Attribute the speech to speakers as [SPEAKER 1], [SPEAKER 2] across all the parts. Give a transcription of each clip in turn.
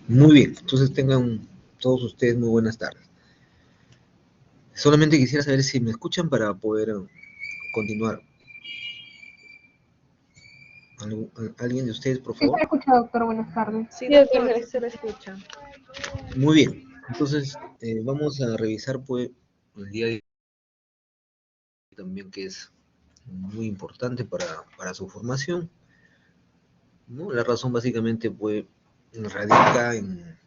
[SPEAKER 1] Muy bien, entonces tengan todos ustedes muy buenas tardes. Solamente quisiera saber si me escuchan para poder continuar. ¿Alguien de ustedes, por
[SPEAKER 2] Sí, se
[SPEAKER 1] favor?
[SPEAKER 2] escucha, doctor. Buenas tardes.
[SPEAKER 3] Sí, doctor, sí se le escucha.
[SPEAKER 1] Muy bien, entonces vamos a revisar pues el día de hoy también, que es muy importante para su formación, ¿no? La razón básicamente pues radica en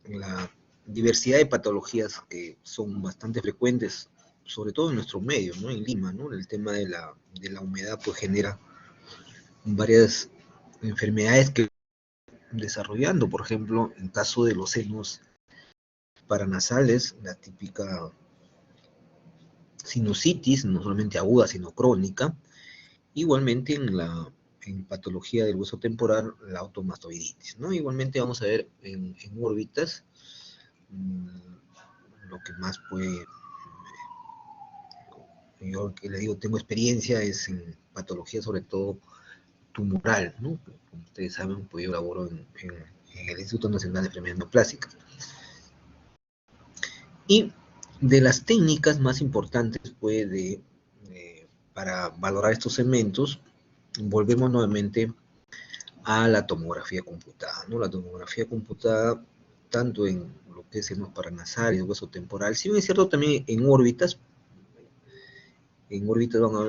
[SPEAKER 1] la diversidad de patologías que son bastante frecuentes, sobre todo en nuestro medio, ¿no? En Lima, ¿no? El tema de la humedad pues genera varias enfermedades que desarrollando, por ejemplo, en caso de los senos paranasales, la típica sinusitis, no solamente aguda, sino crónica, igualmente en patología del hueso temporal, la automastoiditis, ¿no? Igualmente vamos a ver en órbitas, lo que más puede, yo que le digo, tengo experiencia es en patología sobre todo tumoral, ¿no? Como ustedes saben, pues yo laboro en el Instituto Nacional de Enfermedades Neoplásicas. Y de las técnicas más importantes, pues, para valorar estos segmentos, volvemos nuevamente a la tomografía computada, ¿no? La tomografía computada, tanto en lo que es senos paranasales, hueso temporal, si bien es cierto también en órbitas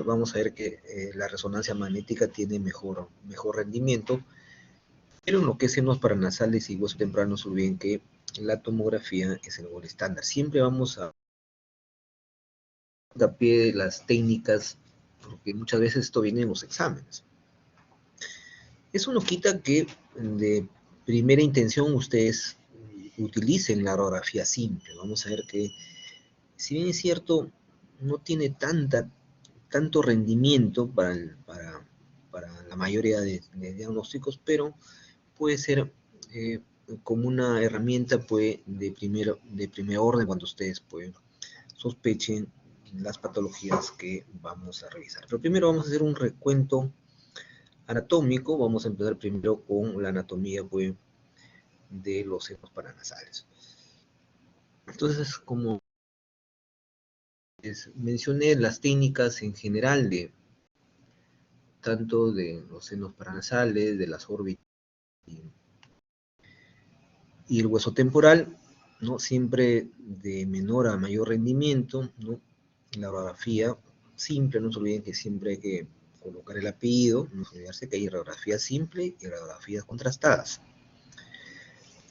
[SPEAKER 1] vamos a ver que la resonancia magnética tiene mejor rendimiento, pero en lo que es senos paranasales y hueso temporal no se olviden que la tomografía es el gol estándar. Siempre vamos a pie de las técnicas, porque muchas veces esto viene en los exámenes. Eso no quita que de primera intención ustedes utilicen la radiografía simple. Vamos a ver que, si bien es cierto, no tiene tanto rendimiento para la mayoría de diagnósticos, pero puede ser como una herramienta pues, de primer orden cuando ustedes pues, sospechen las patologías que vamos a revisar. Pero primero vamos a hacer un recuento anatómico. Vamos a empezar primero con la anatomía pues, de los senos paranasales. Entonces, como mencioné, las técnicas en general de tanto de los senos paranasales, de las órbitas y el hueso temporal, ¿no? Siempre de menor a mayor rendimiento, ¿no? La radiografía simple, no se olviden que siempre hay que colocar el apellido, no se olvidarse que hay radiografía simple y radiografías contrastadas.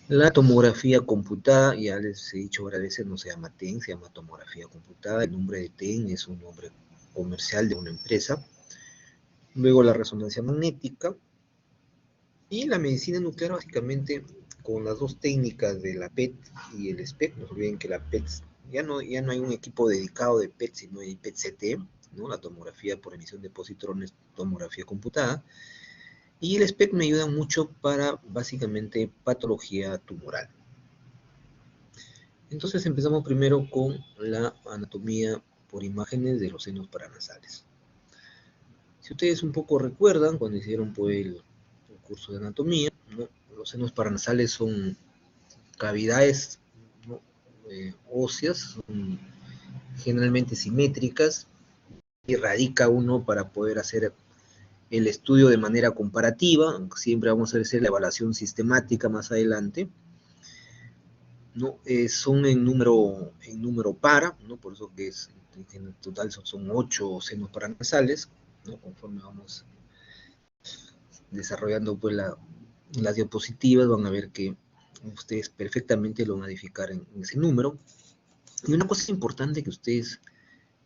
[SPEAKER 1] La tomografía computada, ya les he dicho varias veces, no se llama TEN, se llama tomografía computada. El nombre de TEN es un nombre comercial de una empresa. Luego la resonancia magnética y la medicina nuclear, básicamente con las dos técnicas de la PET y el SPECT. No se olviden que la PET, ya no hay un equipo dedicado de PET, sino hay PET-CT, ¿no? La tomografía por emisión de positrones, tomografía computada. Y el SPECT me ayuda mucho para básicamente patología tumoral. Entonces empezamos primero con la anatomía por imágenes de los senos paranasales. Si ustedes un poco recuerdan, cuando hicieron pues, el curso de anatomía, ¿no? Los senos paranasales son cavidades, ¿no? Óseas, son generalmente simétricas, y radica uno para poder hacer el estudio de manera comparativa. Siempre vamos a hacer la evaluación sistemática más adelante, ¿no? Son en número par, ¿no? Por eso que en total son 8 senos paranasales, ¿no? Conforme vamos desarrollando pues, las diapositivas, van a ver que ustedes perfectamente lo van a verificar en ese número. Y una cosa importante que ustedes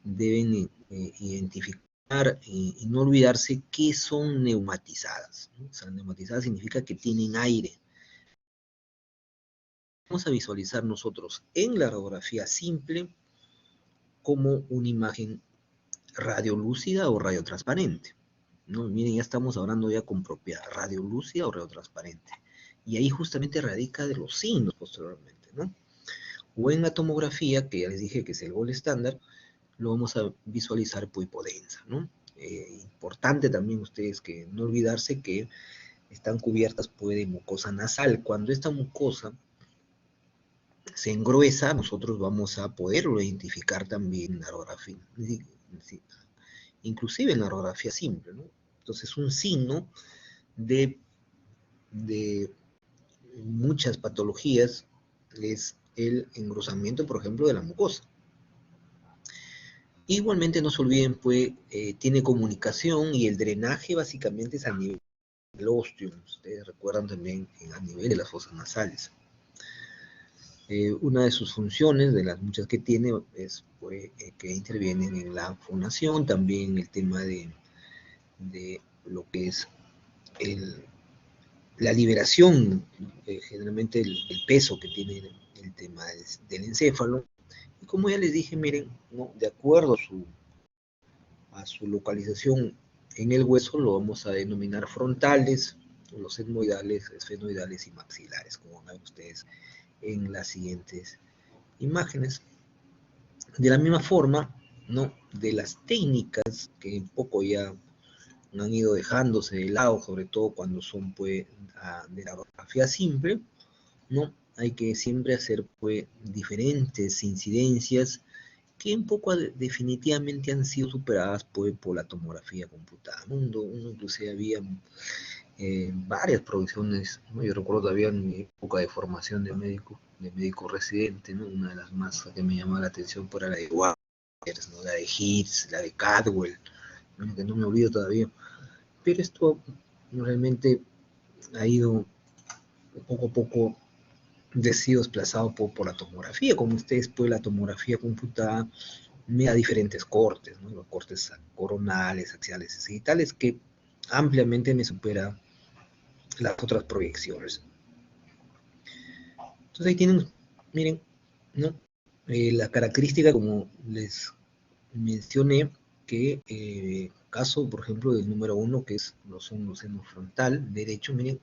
[SPEAKER 1] deben identificar y no olvidarse que son neumatizadas, ¿no? O sea, neumatizadas significa que tienen aire. Vamos a visualizar nosotros en la radiografía simple como una imagen radiolúcida o radiotransparente, ¿no? Miren, ya estamos hablando ya con propiedad, radiolúcida o radiotransparente. Y ahí justamente radica de los signos posteriormente, ¿no? O en la tomografía, que ya les dije que es el gol estándar, lo vamos a visualizar por hipodensa, ¿no? Importante también ustedes que no olvidarse que están cubiertas pues, de mucosa nasal. Cuando esta mucosa se engruesa, nosotros vamos a poderlo identificar también en la radiografía, inclusive en la radiografía simple, ¿no? Entonces, un signo de muchas patologías es el engrosamiento, por ejemplo, de la mucosa. Igualmente, no se olviden, pues, tiene comunicación y el drenaje básicamente es a nivel del ostium. Ustedes recuerdan también a nivel de las fosas nasales. Una de sus funciones, de las muchas que tiene, es pues, que intervienen en la fonación, también el tema de lo que es la liberación, generalmente el peso que tiene el tema del encéfalo. Y como ya les dije, miren, ¿no? De acuerdo a su localización en el hueso, lo vamos a denominar frontales, los etmoidales, esfenoidales y maxilares, como van a ver ustedes en las siguientes imágenes. De la misma forma, ¿no? De las técnicas que un poco ya han ido dejándose de lado, sobre todo cuando son pues, de la radiografía simple, ¿no? Hay que siempre hacer pues, diferentes incidencias que un poco definitivamente han sido superadas pues, por la tomografía computada. Uno inclusive había varias provisiones, ¿no? Yo recuerdo todavía en mi época de formación de médico residente, ¿no? Una de las más que me llamaba la atención era la de Waters, ¿no? La de Hitz, la de Cadwell, ¿no? Que no me olvido todavía. Pero esto realmente ha ido poco a poco sido desplazado por la tomografía. Como ustedes, pues la tomografía computada me da diferentes cortes, ¿no? Los cortes coronales, axiales y sagitales, que ampliamente me supera las otras proyecciones. Entonces ahí tienen, miren, ¿no? La característica, como les mencioné, que caso, por ejemplo, del número 1, que es los senos frontal derecho, miren,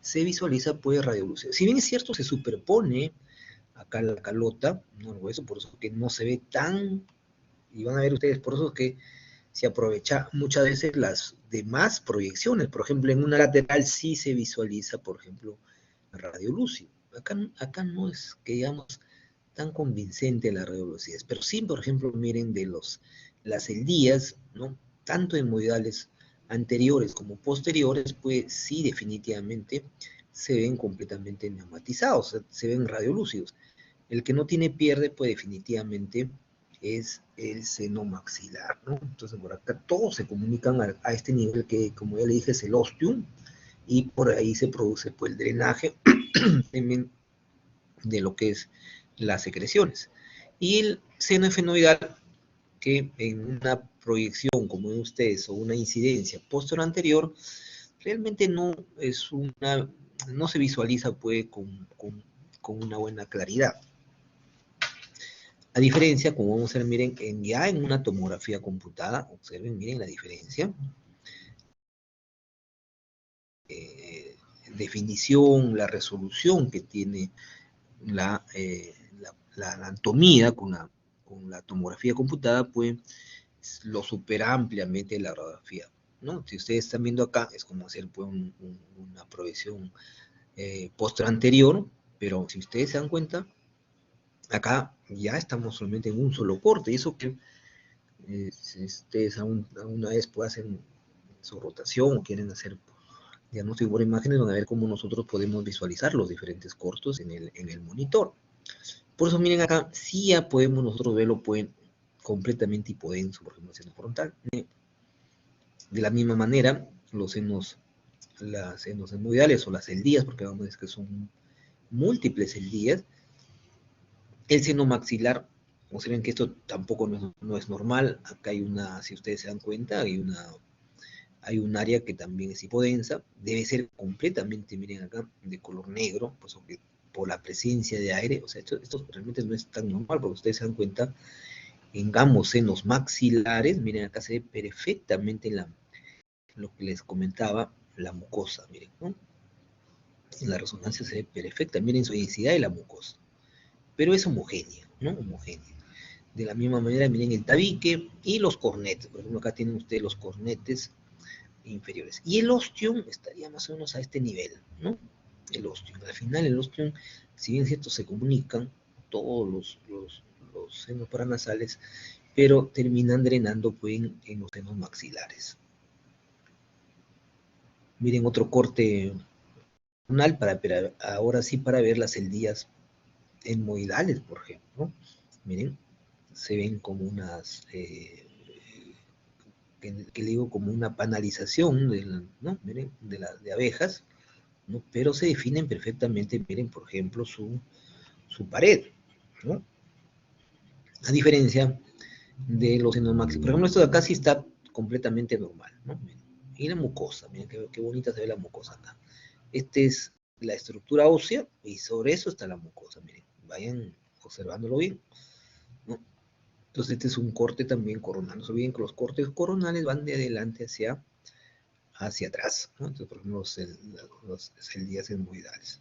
[SPEAKER 1] se visualiza pues radiolucidez. Si bien es cierto, se superpone acá la calota, ¿no? El hueso, por eso que no se ve tan, y van a ver ustedes, por eso que se aprovecha muchas veces las demás proyecciones. Por ejemplo, en una lateral sí se visualiza, por ejemplo, radiolúcido. Acá no es que digamos tan convincente la radiolucidez, pero sí, por ejemplo, miren de las eldías, ¿no? Tanto hemorroidales anteriores como posteriores, pues sí, definitivamente se ven completamente neumatizados, se ven radiolúcidos. El que no tiene pierde, pues definitivamente es el seno maxilar, ¿no? Entonces, por acá todos se comunican a este nivel que, como ya le dije, es el ostium, y por ahí se produce pues el drenaje de lo que es las secreciones. Y el seno efenoidal, que en una proyección, como ven ustedes, o una incidencia posterior anterior, realmente no se visualiza pues con una buena claridad. A diferencia, como vamos a ver, miren, ya en una tomografía computada, observen, miren la diferencia. Definición, la resolución que tiene la anatomía con la tomografía computada, pues lo supera ampliamente la radiografía, ¿no? Si ustedes están viendo acá, es como hacer pues, una proyección posterior anterior, pero si ustedes se dan cuenta, acá ya estamos solamente en un solo corte, y eso que si ustedes una vez pueden hacer su rotación o quieren hacer diagnóstico por imágenes, van a ver cómo nosotros podemos visualizar los diferentes cortos en el monitor. Por eso miren acá, sí ya podemos nosotros verlo pues, completamente hipodenso, por ejemplo, el seno frontal. De la misma manera, los senos hemorroidales o las eldías, porque vamos a ver que son múltiples eldías, el seno maxilar, observen que esto tampoco no es normal. Acá hay si ustedes se dan cuenta, hay un área que también es hipodensa, debe ser completamente, miren acá, de color negro, pues por la presencia de aire. O sea, esto realmente no es tan normal, porque ustedes se dan cuenta, en ambos senos maxilares, miren acá se ve perfectamente lo que les comentaba, la mucosa, miren, ¿no? En la resonancia se ve perfecta, miren su densidad de la mucosa, pero es homogénea, ¿no? Homogénea. De la misma manera, miren el tabique y los cornetes. Por ejemplo, acá tienen ustedes los cornetes inferiores. Y el ostium estaría más o menos a este nivel, ¿no? El ostium. Al final el ostium, si bien cierto, se comunican todos los senos paranasales, pero terminan drenando pues, en los senos maxilares. Miren otro corte para ahora sí para ver las celdillas etmoidales, por ejemplo. Miren, se ven como unas, que le digo como una panalización ¿no? Miren, de abejas, ¿no? Pero se definen perfectamente, miren, por ejemplo, su pared, ¿no? A diferencia de los senomaxi. Por ejemplo, esto de acá sí está completamente normal, ¿no? Y la mucosa, miren qué bonita se ve la mucosa acá. Esta es la estructura ósea y sobre eso está la mucosa, miren, vayan observándolo bien, ¿no? Entonces este es un corte también coronal. No se olviden que los cortes coronales van de adelante hacia atrás, ¿no? Entonces, por ejemplo, los celdías etmoidales.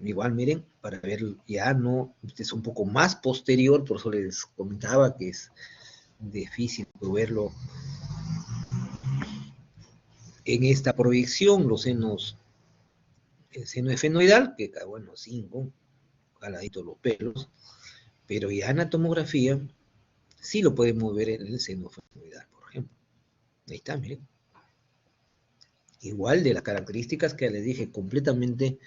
[SPEAKER 1] Igual, miren, para ver ya no, este es un poco más posterior, por eso les comentaba que es difícil verlo en esta proyección, los senos, el seno efenoidal, que bueno, 5, jaladitos los pelos, pero ya en la tomografía sí lo podemos ver en el seno efenoidal, por ejemplo. Ahí está, miren. Igual de las características que les dije, completamente,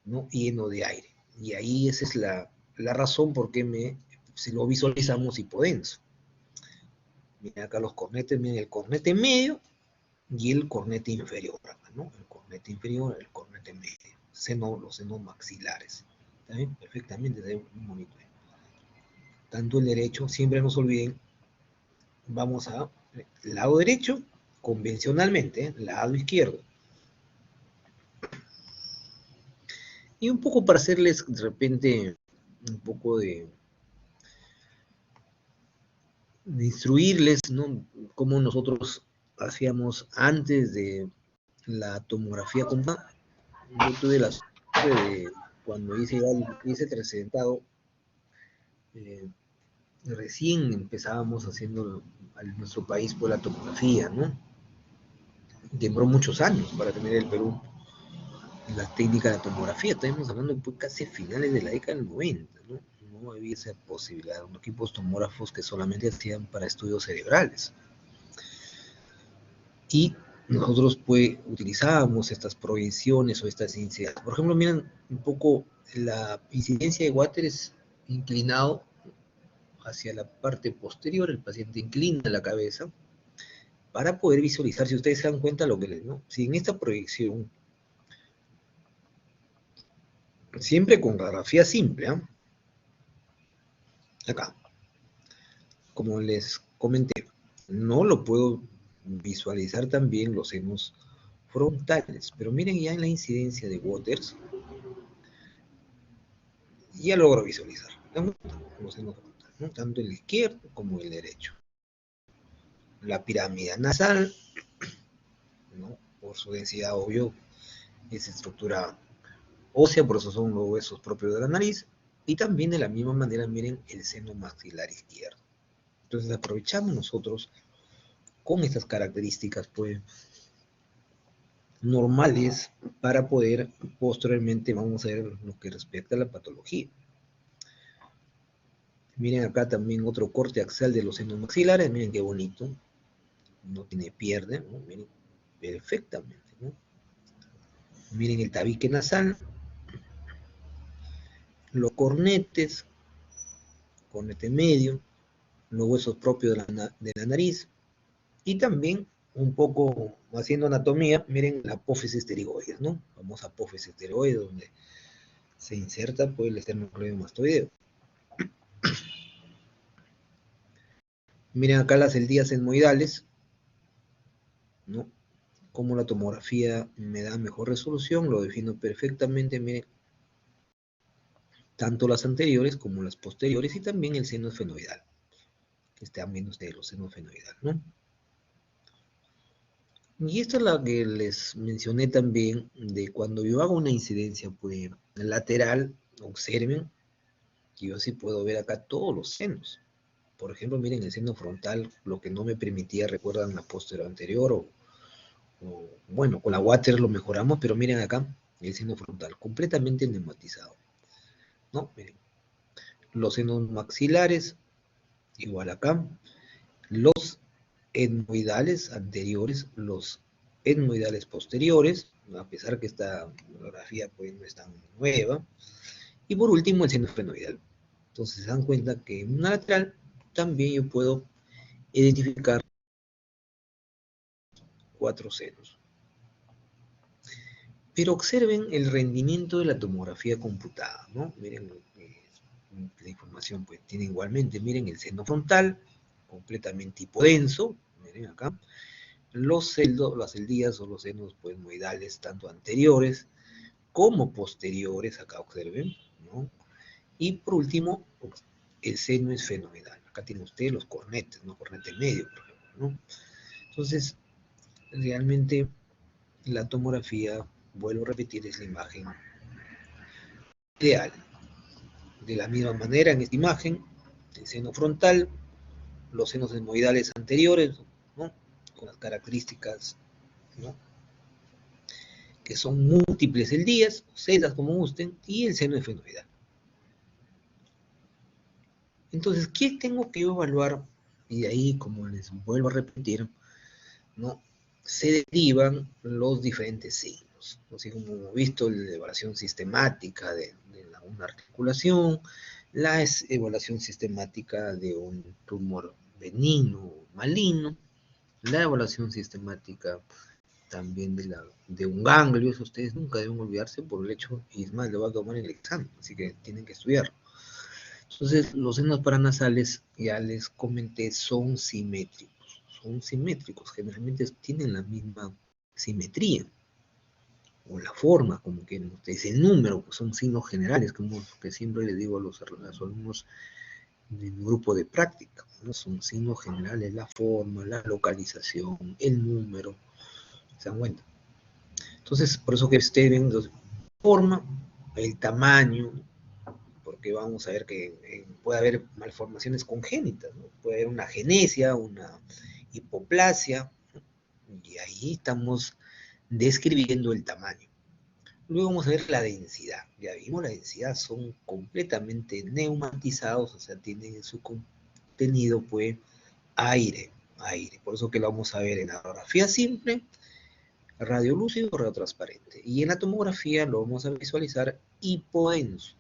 [SPEAKER 1] ¿no?, lleno de aire. Y ahí esa es la razón por qué si lo visualizamos hipodenso. Miren acá los cornetes, miren el cornete medio y el cornete inferior, ¿no? El cornete inferior, el cornete medio, los senos maxilares. ¿Está bien? Perfectamente, está bien, muy bonito. Tanto el derecho, siempre no se olviden, vamos a lado derecho, convencionalmente, lado izquierdo. Y un poco para hacerles de repente un poco de instruirles, ¿no?, cómo nosotros hacíamos antes de la tomografía compacta. Yo tuve la suerte de, cuando hice el trescentado, recién empezábamos haciendo en nuestro país por la tomografía, ¿no? Demoró muchos años para tener el Perú la técnica de la tomografía. Estamos hablando pues, casi finales de la década del 90, ¿no? No había esa posibilidad, unos equipos tomógrafos que solamente hacían para estudios cerebrales. Y nosotros pues utilizábamos estas proyecciones o estas incidencias. Por ejemplo, miren un poco la incidencia de Water es inclinado hacia la parte posterior, el paciente inclina la cabeza para poder visualizar, si ustedes se dan cuenta lo que les, ¿no? Si en esta proyección, siempre con radiografía simple, ¿eh? Acá, como les comenté, no lo puedo visualizar también los senos frontales, pero miren ya en la incidencia de Waters, ya logro visualizar los senos frontales, ¿no? Tanto el izquierdo como el derecho. La pirámide nasal, ¿no?, por su densidad, obvio, es estructura ósea, por eso son los huesos propios de la nariz, y también de la misma manera, miren, el seno maxilar izquierdo. Entonces aprovechamos nosotros con estas características, pues, normales, para poder, posteriormente, vamos a ver lo que respecta a la patología. Miren acá también otro corte axial de los senos maxilares, miren qué bonito, no tiene pierde, ¿no? Miren, perfectamente, ¿no? Miren el tabique nasal, los cornetes, cornete medio, los huesos propios de la nariz, y también un poco haciendo anatomía, miren la apófisis pterigoides, ¿no? Famosa apófisis pterigoides, donde se inserta pues el esternocleidomastoideo. Miren acá las celdillas etmoidales, ¿no? Como la tomografía me da mejor resolución, lo defino perfectamente, miren, tanto las anteriores como las posteriores, y también el seno efenoidal, que están viendo ustedes los senos efenoidal, ¿no? Y esta es la que les mencioné también, de cuando yo hago una incidencia pues, lateral, observen que yo sí puedo ver acá todos los senos, por ejemplo, miren el seno frontal, lo que no me permitía, recuerdan la posterior anterior, bueno, con la water lo mejoramos, pero miren acá, el seno frontal, completamente neumatizado, ¿no? Miren, los senos maxilares, igual acá, los etmoidales anteriores, los etmoidales posteriores, a pesar que esta fotografía pues no es tan nueva, y por último el seno esfenoidal. Entonces se dan cuenta que en una lateral también yo puedo identificar 4 senos. Pero observen el rendimiento de la tomografía computada, ¿no? Miren, la información pues tiene igualmente, miren el seno frontal, completamente hipodenso, miren acá, las celdías o los senos pues moidales, tanto anteriores como posteriores, acá observen, ¿no? Y por último, el seno esfenoidal. Acá tiene usted los cornetes, ¿no? Cornete medio, por ejemplo, ¿no? Entonces, realmente la tomografía, vuelvo a repetir, es la imagen ideal. De la misma manera, en esta imagen, el seno frontal, los senos esmoidales anteriores, ¿no? Con las características, ¿no? Que son múltiples celdías, celdas como gusten, y el seno esfenoidal. Entonces, ¿qué tengo que evaluar? Y de ahí, como les vuelvo a repetir, ¿no? Se derivan los diferentes signos. Así como hemos visto, la evaluación sistemática de una articulación, la evaluación sistemática de un tumor benigno o maligno, la evaluación sistemática también de un ganglio, eso ustedes nunca deben olvidarse por el hecho, y es más, lo va a tomar en el examen, así que tienen que estudiarlo. Entonces, los senos paranasales, ya les comenté, son simétricos, generalmente tienen la misma simetría, o la forma, como que ustedes, el número, pues son signos generales, como que siempre les digo a los alumnos de mi grupo de práctica, ¿no? Son signos generales, la forma, la localización, el número, ¿se dan cuenta? Entonces, por eso que ustedes ven la forma, el tamaño, porque vamos a ver que puede haber malformaciones congénitas, ¿no? Puede haber una genesia, una hipoplasia, y ahí estamos describiendo el tamaño. Luego vamos a ver la densidad. Ya vimos la densidad, son completamente neumatizados, o sea, tienen en su contenido pues aire. Por eso que lo vamos a ver en la radiografía simple, radiolúcido o radiotransparente. Y en la tomografía lo vamos a visualizar hipodenso.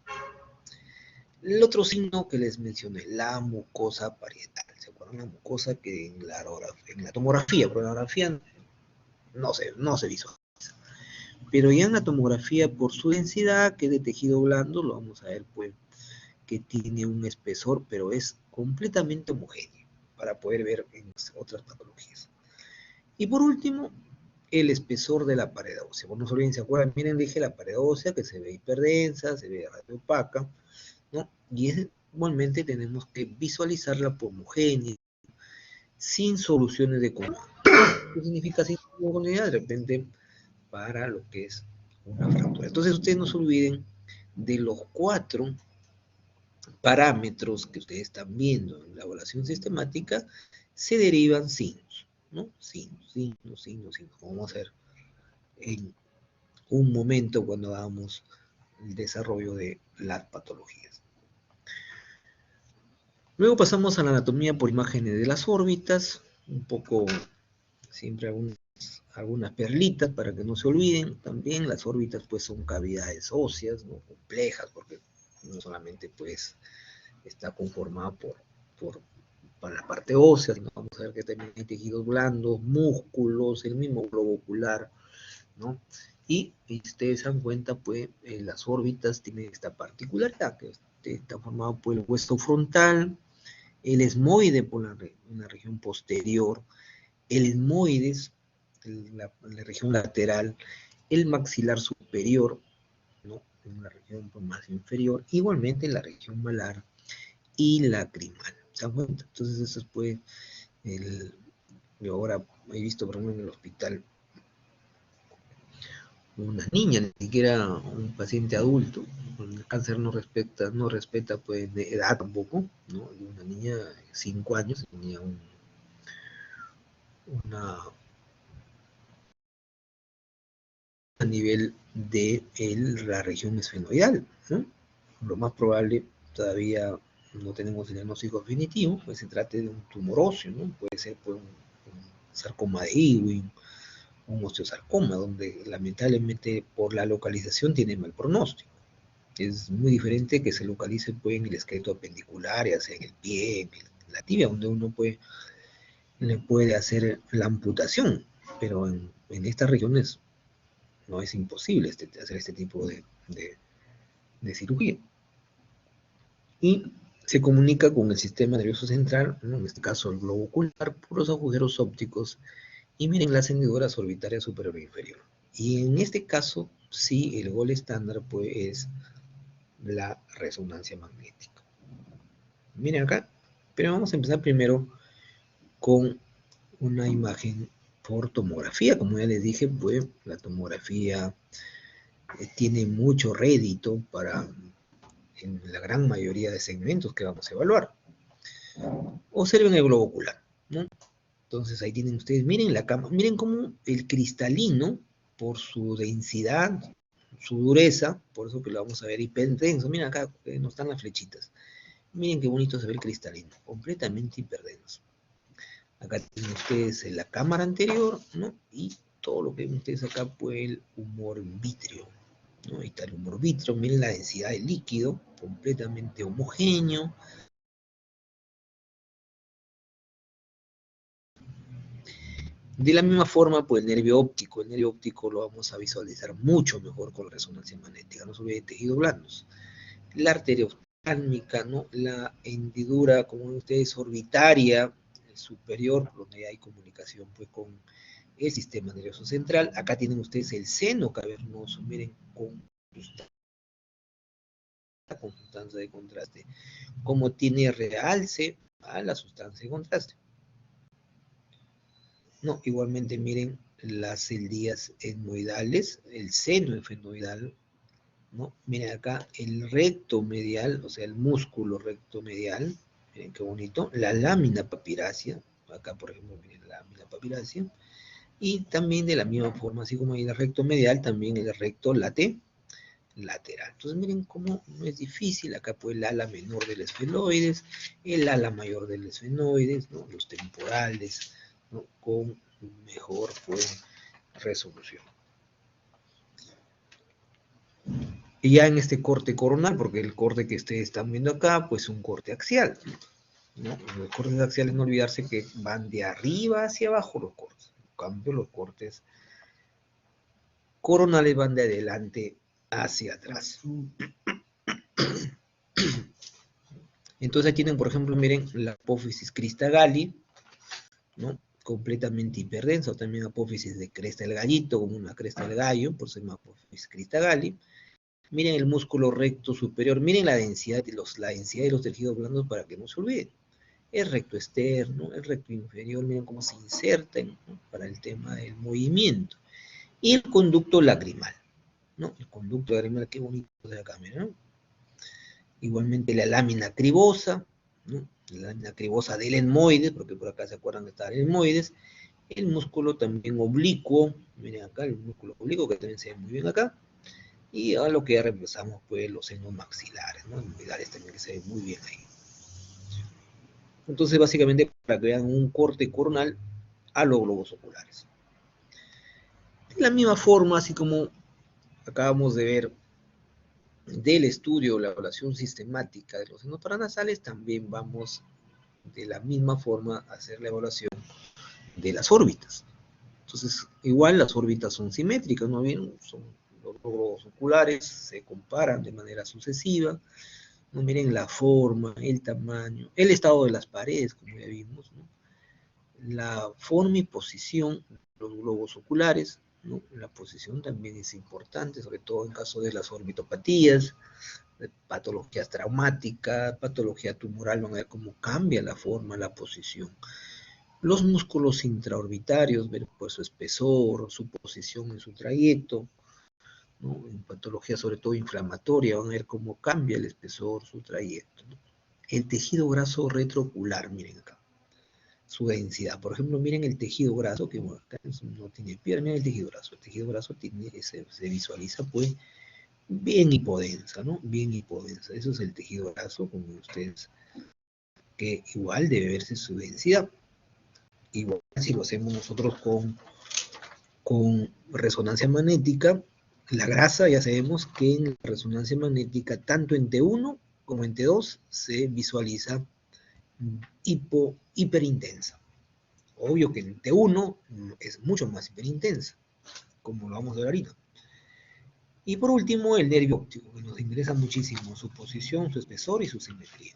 [SPEAKER 1] El otro signo que les mencioné, la mucosa parietal. ¿Se acuerdan? La mucosa que en la tomografía, pero en la radiografía no se visualiza. Pero ya en la tomografía, por su densidad, que es de tejido blando, lo vamos a ver pues que tiene un espesor, pero es completamente homogéneo para poder ver en otras patologías. Y por último, el espesor de la pared ósea. Bueno, no se olviden, ¿se acuerdan? Miren, dije la pared ósea que se ve hiperdensa, se ve radiopaca, ¿no? Y igualmente tenemos que visualizarla por homogénea, sin soluciones de comunidad. ¿Qué significa sin comunidad? De repente, para lo que es una fractura. Entonces, ustedes no se olviden de los 4 parámetros que ustedes están viendo en la evaluación sistemática, se derivan signos, ¿no? Signos, como vamos a ver en un momento cuando hagamos el desarrollo de las patologías. Luego pasamos a la anatomía por imágenes de las órbitas, un poco, siempre algunas perlitas para que no se olviden. También las órbitas pues son cavidades óseas, ¿no? Complejas, porque no solamente pues está conformada para la parte ósea, sino vamos a ver que también hay tejidos blandos, músculos, el mismo globo ocular, ¿no? Y ustedes se dan cuenta, pues, las órbitas tienen esta particularidad, que está formado por el hueso frontal, el esmoide por la región posterior, el esmoides, la región lateral, el maxilar superior, ¿no? En la región más inferior, igualmente en la región malar y lacrimal. ¿Se dan cuenta? Entonces, eso es pues, yo ahora he visto, por ejemplo, en el hospital, una niña, ni siquiera un paciente adulto, El cáncer no respeta pues de edad tampoco, ¿no? De una niña de 5 años tenía una a nivel de la región esfenoidal, ¿no? Lo más probable, todavía no tenemos el diagnóstico definitivo, pues se trate de un tumor óseo, ¿no? Puede ser pues, un sarcoma de Ewing, un osteosarcoma, donde lamentablemente por la localización tiene mal pronóstico. Es muy diferente que se localice pues, en el esqueleto apendicular, ya sea en el pie, en la tibia, donde uno le puede hacer la amputación, pero en estas regiones no es imposible hacer este tipo de cirugía. Y se comunica con el sistema nervioso central, ¿no? En este caso el globo ocular, por los agujeros ópticos, y miren las hendiduras orbitarias superior e inferior. Y en este caso, sí, el gol estándar pues, es la resonancia magnética. Miren acá, pero vamos a empezar primero con una imagen por tomografía. Como ya les dije, pues la tomografía tiene mucho rédito para en la gran mayoría de segmentos que vamos a evaluar. Observen el globo ocular, ¿no? Entonces ahí tienen ustedes, miren la cama, miren cómo el cristalino, por su densidad, su dureza, por eso que lo vamos a ver hiperdenso, miren acá, no están las flechitas. Miren qué bonito se ve el cristalino, completamente hiperdenso. Acá tienen ustedes la cámara anterior, ¿no? Y todo lo que ven ustedes acá, pues el humor vítreo, ¿no? Ahí está el humor vítreo, miren la densidad del líquido, completamente homogéneo. De la misma forma, pues el nervio óptico lo vamos a visualizar mucho mejor con resonancia magnética, no se olvide de tejidos blandos. La arteria oftálmica, ¿no? La hendidura, como ven ustedes, orbitaria, superior, donde hay comunicación pues con el sistema nervioso central. Acá tienen ustedes el seno cavernoso, miren, con sustancia de contraste, como tiene realce a la sustancia de contraste. No, igualmente miren las celdías etmoidales, el seno efenoidal, ¿no? Miren acá el recto medial, o sea, el músculo recto medial, miren qué bonito, la lámina papirácea, acá por ejemplo, miren la lámina papirácea, y también de la misma forma, así como en el recto medial, también el recto lateral. Entonces miren cómo no es difícil, acá pues el ala menor del esfenoides, el ala mayor del esfenoides, ¿no? Los temporales, ¿no? Con mejor pues, resolución. Y ya en este corte coronal, porque el corte que ustedes están viendo acá, pues es un corte axial, ¿no? Los cortes axiales, no olvidarse que van de arriba hacia abajo los cortes. En cambio, los cortes coronales van de adelante hacia atrás. Entonces aquí tienen, por ejemplo, miren, la apófisis crista galli, ¿no? Completamente hiperdensa, o también apófisis de cresta del gallito, como una cresta del gallo, por ser apófisis crista galli. Miren el músculo recto superior, miren la densidad de los tejidos blandos para que no se olviden. El recto externo, el recto inferior, miren cómo se insertan, ¿no? Para el tema del movimiento. Y el conducto lacrimal, ¿no? El conducto lacrimal, qué bonito de la cámara, ¿no? Igualmente la lámina cribosa, ¿no? La lámina cribosa del etmoides, porque por acá se acuerdan de estar el etmoides. El músculo también oblicuo, miren acá el músculo oblicuo que también se ve muy bien acá. Y a lo que ya reemplazamos, pues, los senos maxilares, ¿no? Maxilares también que se ven muy bien ahí. Entonces, básicamente, para que vean un corte coronal a los globos oculares. De la misma forma, así como acabamos de ver del estudio, la evaluación sistemática de los senos paranasales, también vamos de la misma forma a hacer la evaluación de las órbitas. Entonces, igual las órbitas son simétricas, ¿no? Bien, son los globos oculares, se comparan de manera sucesiva. ¿No? Miren la forma, el tamaño, el estado de las paredes, como ya vimos, ¿no? La forma y posición de los globos oculares, ¿no? La posición también es importante, sobre todo en caso de las orbitopatías, de patologías traumáticas, patología tumoral, van a ver cómo cambia la forma, la posición. Los músculos intraorbitarios, ver pues su espesor, su posición en su trayecto, ¿no? En patología sobre todo inflamatoria, van a ver cómo cambia el espesor, su trayecto, ¿no? El tejido graso retroocular, miren acá, su densidad. Por ejemplo, miren el tejido graso, que bueno, acá no tiene piedra, miren el tejido graso se visualiza pues bien hipodensa, ¿no? Bien hipodensa. Eso es el tejido graso, como ustedes, que igual debe verse su densidad. Igual si lo hacemos nosotros con resonancia magnética, la grasa ya sabemos que en la resonancia magnética, tanto en T1 como en T2, se visualiza hiperintensa. Obvio que en T1 es mucho más hiperintensa, como lo vamos a ver ahorita. Y por último, el nervio óptico, que nos interesa muchísimo, su posición, su espesor y su simetría.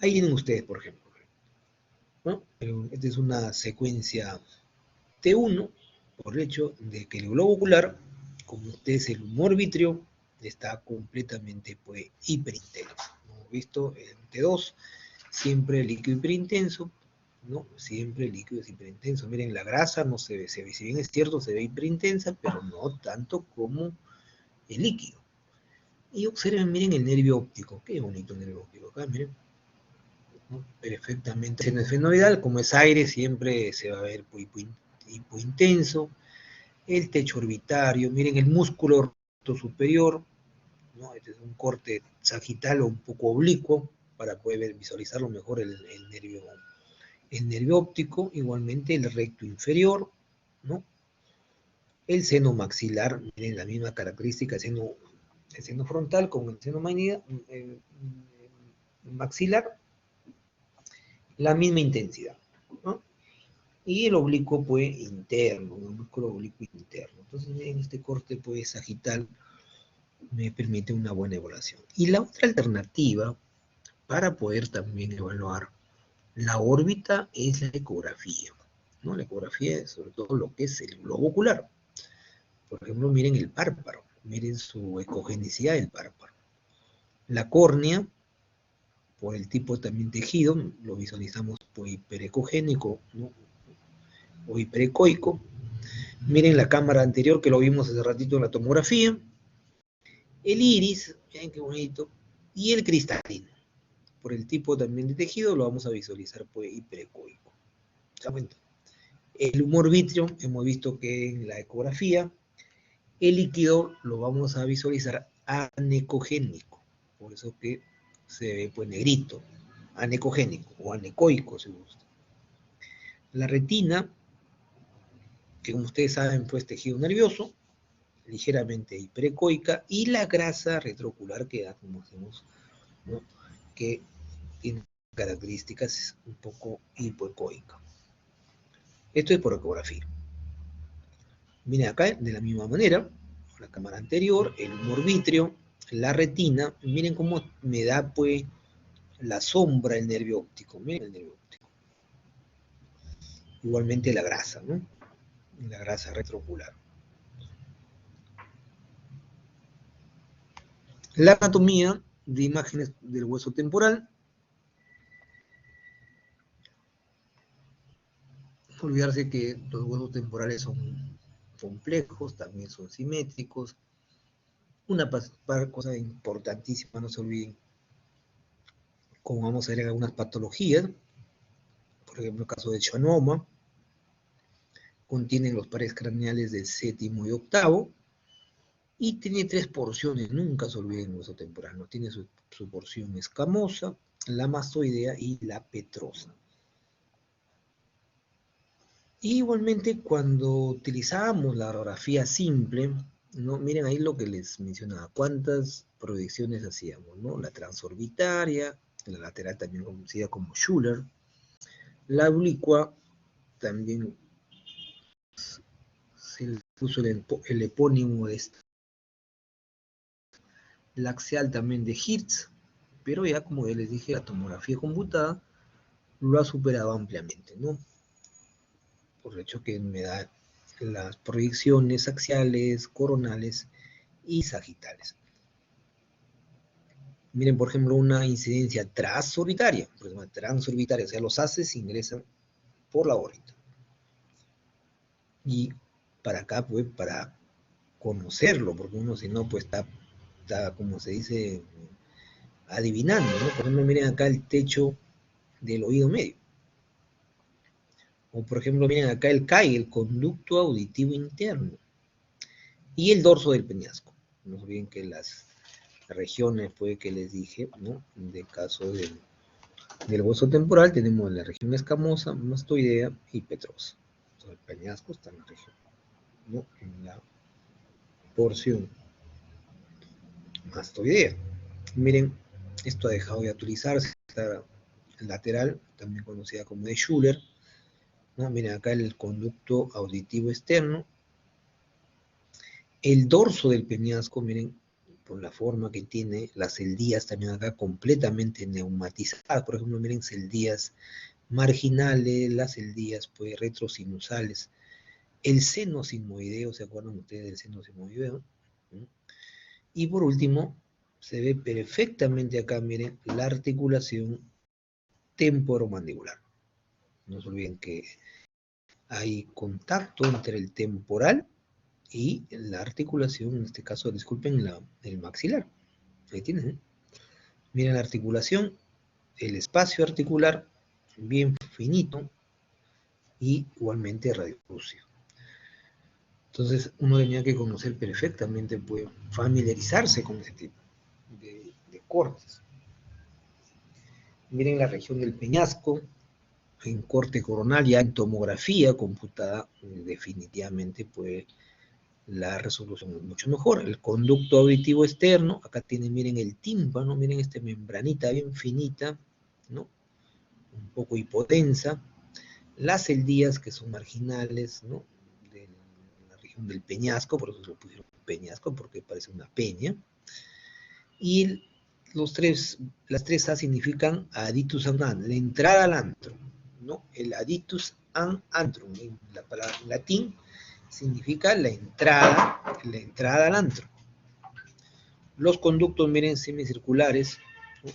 [SPEAKER 1] Ahí tienen ustedes, por ejemplo, ¿no? Esta es una secuencia T1, por el hecho de que el globo ocular, como ustedes el humor vítreo, está completamente pues, hiperintenso. Hemos visto en T2, siempre el líquido hiperintenso, ¿no? Siempre el líquido es hiperintenso. Miren, la grasa no se ve, si bien es cierto, se ve hiperintensa, pero no tanto como el líquido. Y observen, miren el nervio óptico. Qué bonito el nervio óptico acá, miren. ¿No? Perfectamente esfenoidal, como es aire, siempre se va a ver hipointenso. El techo orbitario, miren el músculo superior, ¿no? Este es un corte sagital o un poco oblicuo para poder visualizarlo mejor el nervio óptico, igualmente el recto inferior, ¿no? El seno maxilar, miren la misma característica, el seno frontal con el seno maxilar, la misma intensidad, ¿no? Y el oblicuo pues interno, el músculo oblicuo interno. Entonces miren este corte pues sagital me permite una buena evaluación. Y la otra alternativa para poder también evaluar la órbita es la ecografía, ¿no? La ecografía es sobre todo lo que es el globo ocular. Por ejemplo, miren el párpado, miren su ecogenicidad del párpado. La córnea, por el tipo también tejido, lo visualizamos por hiperecogénico, ¿no? O hiperecoico. Miren la cámara anterior que lo vimos hace ratito en la tomografía. El iris, miren qué bonito, y el cristalino. Por el tipo también de tejido lo vamos a visualizar pues hiperecoico. El humor vítreo, hemos visto que en la ecografía, el líquido lo vamos a visualizar anecogénico, por eso que se ve pues negrito, anecogénico o anecoico si gusta. La retina, que como ustedes saben pues tejido nervioso, ligeramente hiperecoica, y la grasa retroocular que da, como hacemos, ¿no? Que tiene características un poco hipoecoica. Esto es por ecografía. Miren acá, de la misma manera, la cámara anterior, el humor vítreo, la retina, miren cómo me da pues la sombra el nervio óptico, miren el nervio óptico. Igualmente la grasa, ¿no? La grasa retroocular. La anatomía de imágenes del hueso temporal. No olvidarse que los huesos temporales son complejos, también son simétricos. Una cosa importantísima, no se olviden, como vamos a ver en algunas patologías, por ejemplo el caso de schwannoma, contienen los pares craneales del séptimo y octavo, y tiene tres porciones, nunca se olviden el hueso temporal, ¿no? Tiene su porción escamosa, la mastoidea y la petrosa. Y igualmente cuando utilizábamos la radiografía simple, ¿no? Miren ahí lo que les mencionaba, cuántas proyecciones hacíamos, ¿no? La transorbitaria, la lateral también conocida como Schuller, la oblicua también se le puso el epónimo de esta, la axial también de Hertz, pero ya como ya les dije, la tomografía computada lo ha superado ampliamente, ¿no? Por el hecho que me da las proyecciones axiales, coronales y sagitales. Miren, por ejemplo, una incidencia transorbitaria, o sea, los haces ingresan por la órbita. Y para acá, pues, para conocerlo, porque uno si no, pues está, como se dice, adivinando, ¿no? Por ejemplo, miren acá el techo del oído medio. O por ejemplo, miren acá el CAI, el conducto auditivo interno. Y el dorso del peñasco. No se olviden que las regiones, pues, que les dije, ¿no? De caso del hueso temporal, tenemos la región escamosa, mastoidea y petrosa. Entonces, el peñasco está en la región, ¿no? En la porción mastoidea. Miren, esto ha dejado de utilizarse, la lateral, también conocida como de Schuller, ¿no? Miren acá el conducto auditivo externo, el dorso del peñasco, miren, por la forma que tiene, las celdías también acá completamente neumatizadas, por ejemplo, miren, celdías marginales, las celdías pues retrosinusales, el seno simoideo, ¿se acuerdan ustedes del seno simoideo? ¿Mm? Y por último, se ve perfectamente acá, miren, la articulación temporomandibular. No se olviden que hay contacto entre el temporal y la articulación, en este caso, disculpen, el maxilar. Ahí tienen, ¿eh? Miren la articulación, el espacio articular, bien finito y igualmente radiolúcido. Entonces, uno tenía que conocer perfectamente, pues, familiarizarse con ese tipo de cortes. Miren la región del peñasco, en corte coronal, ya en tomografía computada, definitivamente, pues, la resolución es mucho mejor. El conducto auditivo externo, acá tienen, miren el tímpano, miren esta membranita bien finita, ¿no? Un poco hipodensa. Las celdías que son marginales, ¿no? De la región del peñasco, por eso se lo pusieron peñasco, porque parece una peña. Y las tres A significan aditus an antrum, la entrada al antrum, ¿no? El aditus an antrum, en la palabra en latín, significa la entrada al antro. Los conductos, miren, semicirculares, ¿no?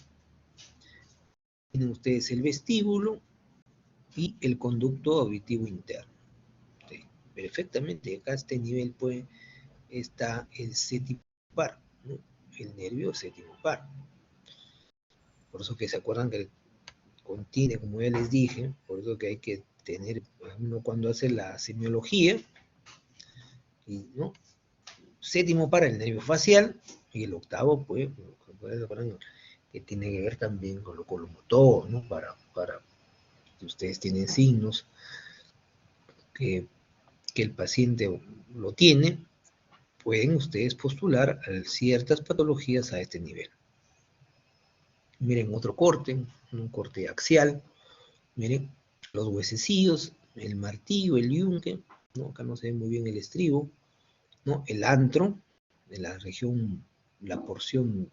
[SPEAKER 1] Tienen ustedes el vestíbulo y el conducto auditivo interno. Sí, perfectamente, acá a este nivel pues está el séptimo par, ¿no? El nervio séptimo par. Por eso que se acuerdan que contiene, como ya les dije, por eso que hay que tener, uno cuando hace la semiología, y, ¿no? Séptimo para el nervio facial, y el octavo, pues, que tiene que ver también con lo motor, ¿no? Para si ustedes tienen signos que el paciente lo tiene, pueden ustedes postular ciertas patologías a este nivel. Miren otro corte, un corte axial, miren los huesecillos, el martillo, el yunque, ¿no? Acá no se ve muy bien el estribo, ¿no? El antro, de la región, la porción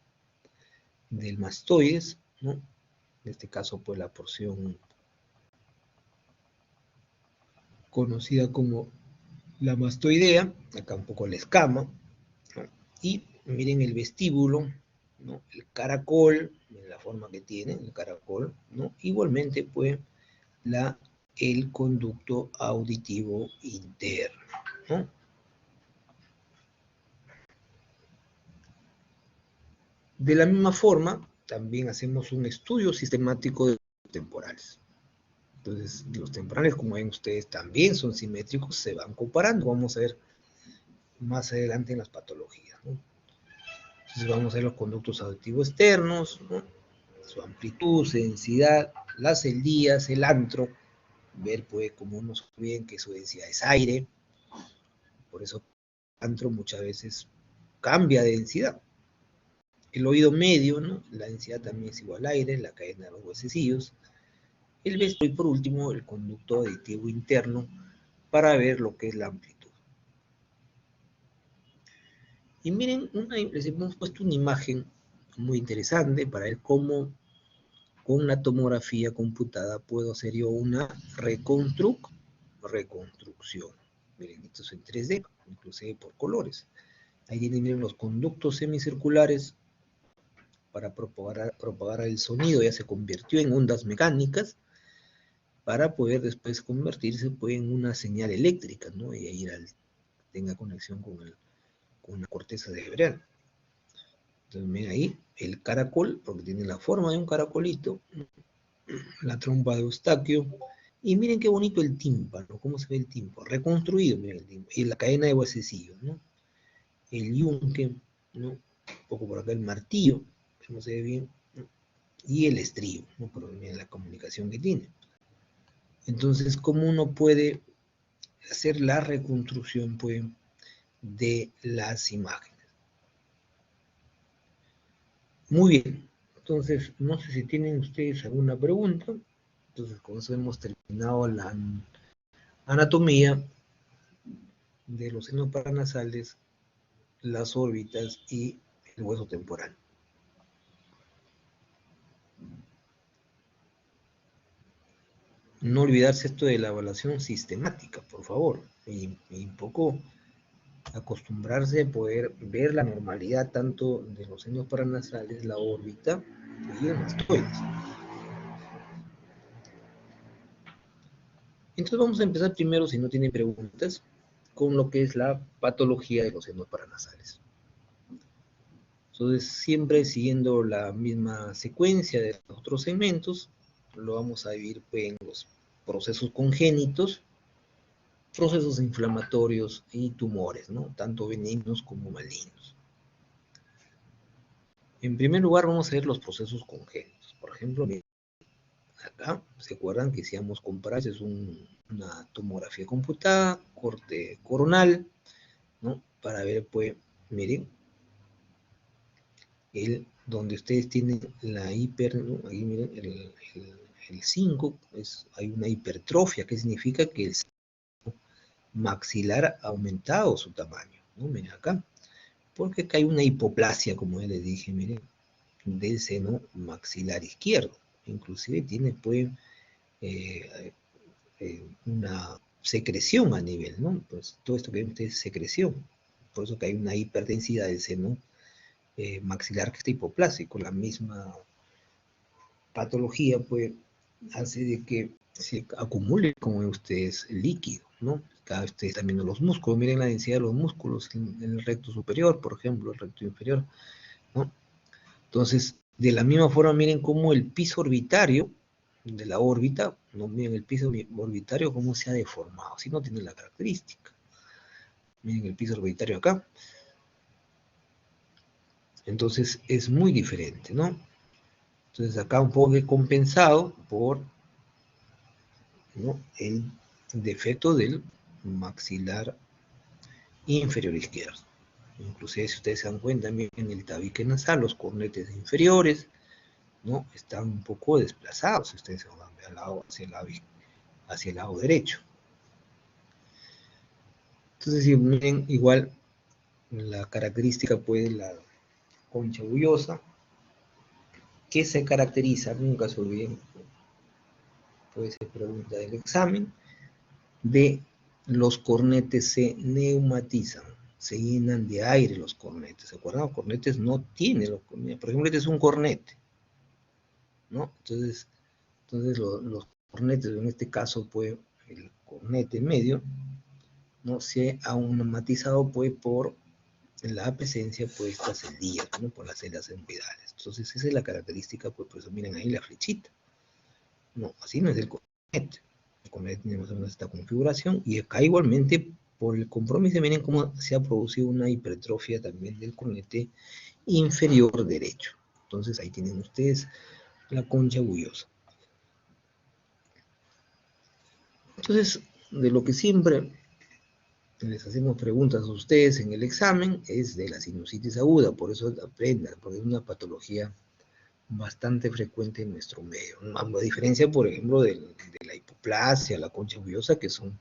[SPEAKER 1] del mastoides, ¿no? En este caso, pues la porción conocida como la mastoidea, acá un poco la escama, ¿no? Y miren el vestíbulo, ¿no? El caracol, la forma que tiene el caracol, ¿no? Igualmente, pues, el conducto auditivo interno, ¿no? De la misma forma, también hacemos un estudio sistemático de los temporales. Entonces, los temporales, como ven ustedes, también son simétricos, se van comparando. Vamos a ver más adelante en las patologías, ¿no? Entonces, vamos a ver los conductos auditivos externos, ¿no? Su amplitud, su densidad, las celdías, el antro, ver, pues, como nos ven que su densidad es aire, por eso el antro muchas veces cambia de densidad. El oído medio, ¿no? La densidad también es igual al aire, la cadena de los huesecillos. El vestíbulo y por último el conducto auditivo interno para ver lo que es la amplitud. Y miren, les hemos puesto una imagen muy interesante para ver cómo con una tomografía computada puedo hacer yo una reconstrucción. Miren, esto es en 3D, inclusive por colores. Ahí tienen, miren, los conductos semicirculares para propagar el sonido, ya se convirtió en ondas mecánicas, para poder después convertirse pues, en una señal eléctrica, ¿no? Y ahí tenga conexión con una corteza cerebral. Entonces, miren ahí, el caracol, porque tiene la forma de un caracolito, la trompa de Eustaquio, y miren qué bonito el tímpano, cómo se ve el tímpano, reconstruido, miren el tímpano, y la cadena de huesecillos, ¿no? El yunque, ¿no? Un poco por acá el martillo, que no se ve bien, ¿no? Y el estribo, ¿no? Pero miren la comunicación que tiene. Entonces, ¿cómo uno puede hacer la reconstrucción, pues, de las imágenes? Muy bien, entonces, no sé si tienen ustedes alguna pregunta. Entonces, con eso hemos terminado la anatomía de los senos paranasales, las órbitas y el hueso temporal. No olvidarse esto de la evaluación sistemática, por favor, y un poco acostumbrarse a poder ver la normalidad tanto de los senos paranasales, la órbita y el mastoides. Entonces vamos a empezar primero, si no tienen preguntas, con lo que es la patología de los senos paranasales. Entonces, siempre siguiendo la misma secuencia de los otros segmentos, lo vamos a dividir pues, en los procesos congénitos, procesos inflamatorios y tumores, ¿no? Tanto benignos como malignos. En primer lugar, vamos a ver los procesos congénitos. Por ejemplo, acá, ¿se acuerdan que decíamos comparar? Es una tomografía computada, corte coronal, ¿no? Para ver, pues, miren, donde ustedes tienen la hiper, ¿no? Ahí miren, el 5, hay una hipertrofia, que significa que el maxilar ha aumentado su tamaño, ¿no? Miren acá, porque acá hay una hipoplasia, como ya les dije, miren, del seno maxilar izquierdo. Inclusive tiene, pues, una secreción a nivel, ¿no? Pues todo esto que ven ustedes es secreción. Por eso que hay una hiperdensidad del seno maxilar que está hipoplásico. La misma patología, pues, hace de que se acumule, como ven ustedes, líquido, ¿no? Cada vez ustedes están viendo los músculos, miren la densidad de los músculos en el recto superior, por ejemplo, el recto inferior, ¿no? Entonces, de la misma forma, miren cómo el piso orbitario de la órbita, no miren el piso orbitario cómo se ha deformado, así no tiene la característica. Miren el piso orbitario acá. Entonces, es muy diferente, ¿no? Entonces, acá un poco compensado por, ¿no?, el defecto del maxilar inferior izquierdo. Inclusive, si ustedes se dan cuenta, miren el tabique nasal, los cornetes inferiores, ¿no?, están un poco desplazados, si ustedes se van a ver hacia el lado derecho. Entonces, si miren, igual, la característica, pues, la concha bullosa, que se caracteriza, nunca se olviden, puede ser pregunta del examen, de los cornetes se neumatizan, se llenan de aire los cornetes. ¿Se acuerdan? Los cornetes no tienen, por ejemplo, este es un cornete, ¿no? Entonces los cornetes, en este caso, pues, el cornete medio, ¿no?, se ha neumatizado, pues, por la presencia, pues, estas celdillas, ¿no?, por las células embrionales. Entonces, esa es la característica, pues, por eso miren ahí la flechita. No, así no es el cornete. El cornete tiene más o menos esta configuración, y acá igualmente, por el compromiso, miren cómo se ha producido una hipertrofia también del cornete inferior derecho. Entonces, ahí tienen ustedes la concha bullosa. Entonces, de lo que siempre les hacemos preguntas a ustedes en el examen es de la sinusitis aguda, por eso aprendan, porque es una patología bastante frecuente en nuestro medio, a diferencia, por ejemplo, de la hipoplasia, la concha bullosa, que son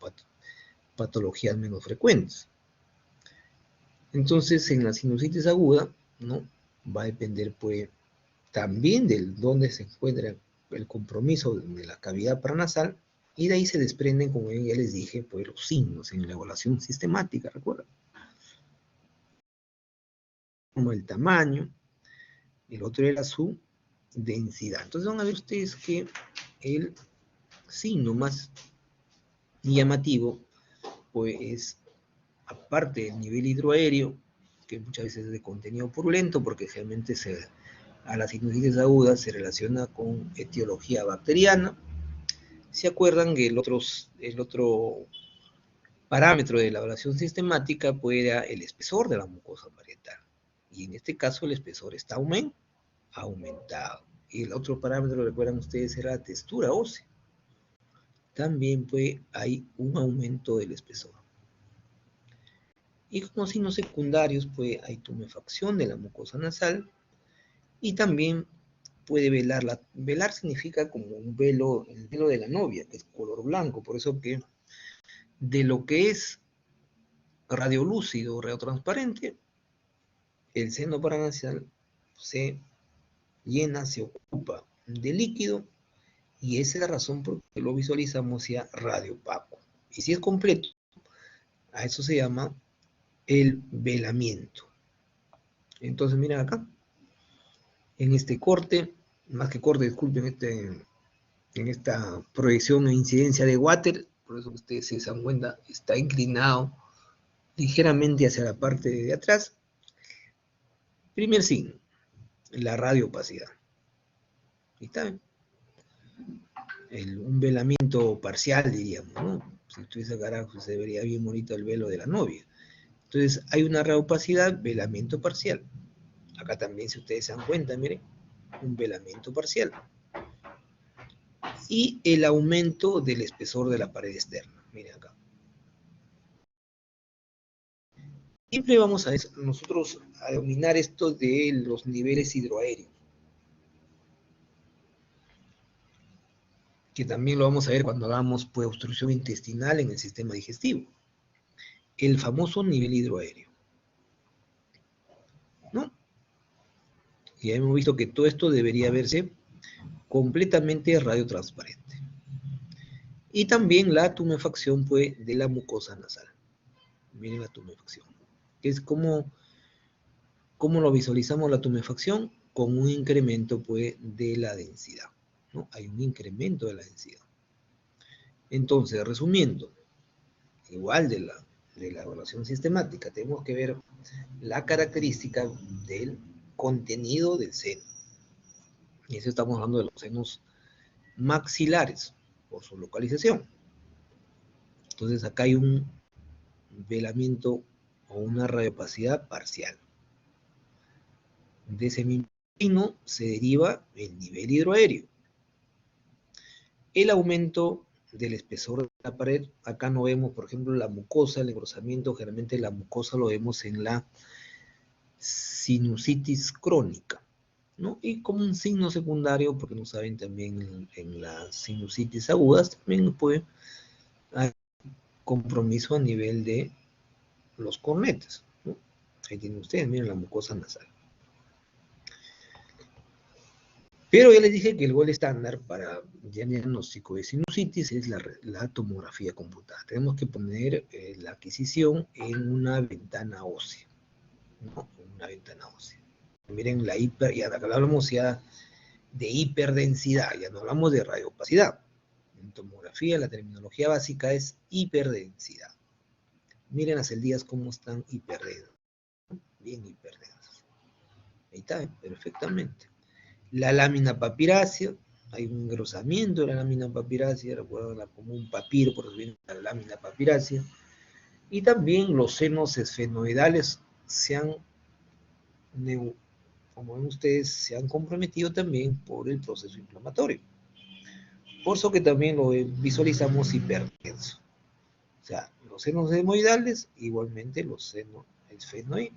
[SPEAKER 1] patologías menos frecuentes. Entonces, en la sinusitis aguda, ¿no?, va a depender, pues, también de dónde se encuentra el compromiso de la cavidad paranasal, y de ahí se desprenden, como ya les dije, pues, los signos en la evaluación sistemática, ¿recuerdan? Como el tamaño, el otro era su densidad. Entonces van a ver ustedes que el signo más llamativo, pues, aparte del nivel hidroaéreo, que muchas veces es de contenido purulento, porque generalmente a la sinusitis aguda se relaciona con etiología bacteriana. ¿Se acuerdan que el otro parámetro de la evaluación sistemática pues, era el espesor de la mucosa parietal? Y en este caso el espesor está aumentado. Y el otro parámetro, recuerdan ustedes, era la textura ósea. También pues, hay un aumento del espesor. Y como signos secundarios, pues hay tumefacción de la mucosa nasal y también puede velar. Velar significa como un velo, el velo de la novia, que es color blanco. Por eso que de lo que es radiolúcido o radiotransparente, el seno paranasal se llena, se ocupa de líquido y esa es la razón por la que lo visualizamos ya radiopaco. Y si es completo, a eso se llama el velamiento. Entonces miren acá, en este corte, más que corte, disculpen, en esta proyección e incidencia de Water, por eso ustedes se dan cuenta, está inclinado ligeramente hacia la parte de atrás. Primer signo, la radiopacidad. Ahí está, un velamiento parcial, diríamos, ¿no? Si estuviese carajo, se vería bien bonito el velo de la novia. Entonces, hay una radiopacidad, velamiento parcial. Acá también, si ustedes se dan cuenta, miren, un velamiento parcial. Y el aumento del espesor de la pared externa. Miren acá. Siempre vamos a nosotros a dominar esto de los niveles hidroaéreos, que también lo vamos a ver cuando hagamos pues, obstrucción intestinal en el sistema digestivo. El famoso nivel hidroaéreo, ¿no? Y ya hemos visto que todo esto debería verse completamente radiotransparente. Y también la tumefacción pues, de la mucosa nasal. Miren la tumefacción. Es como lo visualizamos la tumefacción con un incremento pues, de la densidad, ¿no? Hay un incremento de la densidad. Entonces, resumiendo, igual de la evaluación sistemática, tenemos que ver la característica del contenido del seno. Y eso estamos hablando de los senos maxilares, por su localización. Entonces, acá hay un velamiento o una radiopacidad parcial. De ese mismo signo se deriva el nivel hidroaéreo. El aumento del espesor de la pared, acá no vemos, por ejemplo, la mucosa, el engrosamiento, generalmente la mucosa lo vemos en la sinusitis crónica, ¿no? Y como un signo secundario, porque no saben también en las sinusitis agudas, también puede haber compromiso a nivel de los cornetes, ¿no? Ahí tienen ustedes, miren la mucosa nasal. Pero ya les dije que el gol estándar para diagnóstico de sinusitis es la tomografía computada. Tenemos que poner la adquisición en una ventana ósea, ¿no? En una ventana ósea. Miren la ya hablamos ya de hiperdensidad, ya no hablamos de radiopacidad. En tomografía la terminología básica es hiperdensidad. Miren las celdillas cómo están hiperdensas, bien hiperdensas. Ahí está, perfectamente. La lámina papirácea, hay un engrosamiento de la lámina papirácea, recuerdan como un papiro, por eso viene la lámina papirácea. Y también los senos esfenoidales como ven ustedes, se han comprometido también por el proceso inflamatorio. Por eso que también lo visualizamos hipertenso. O sea, los senos esfenoidales, igualmente los senos esfenoidal.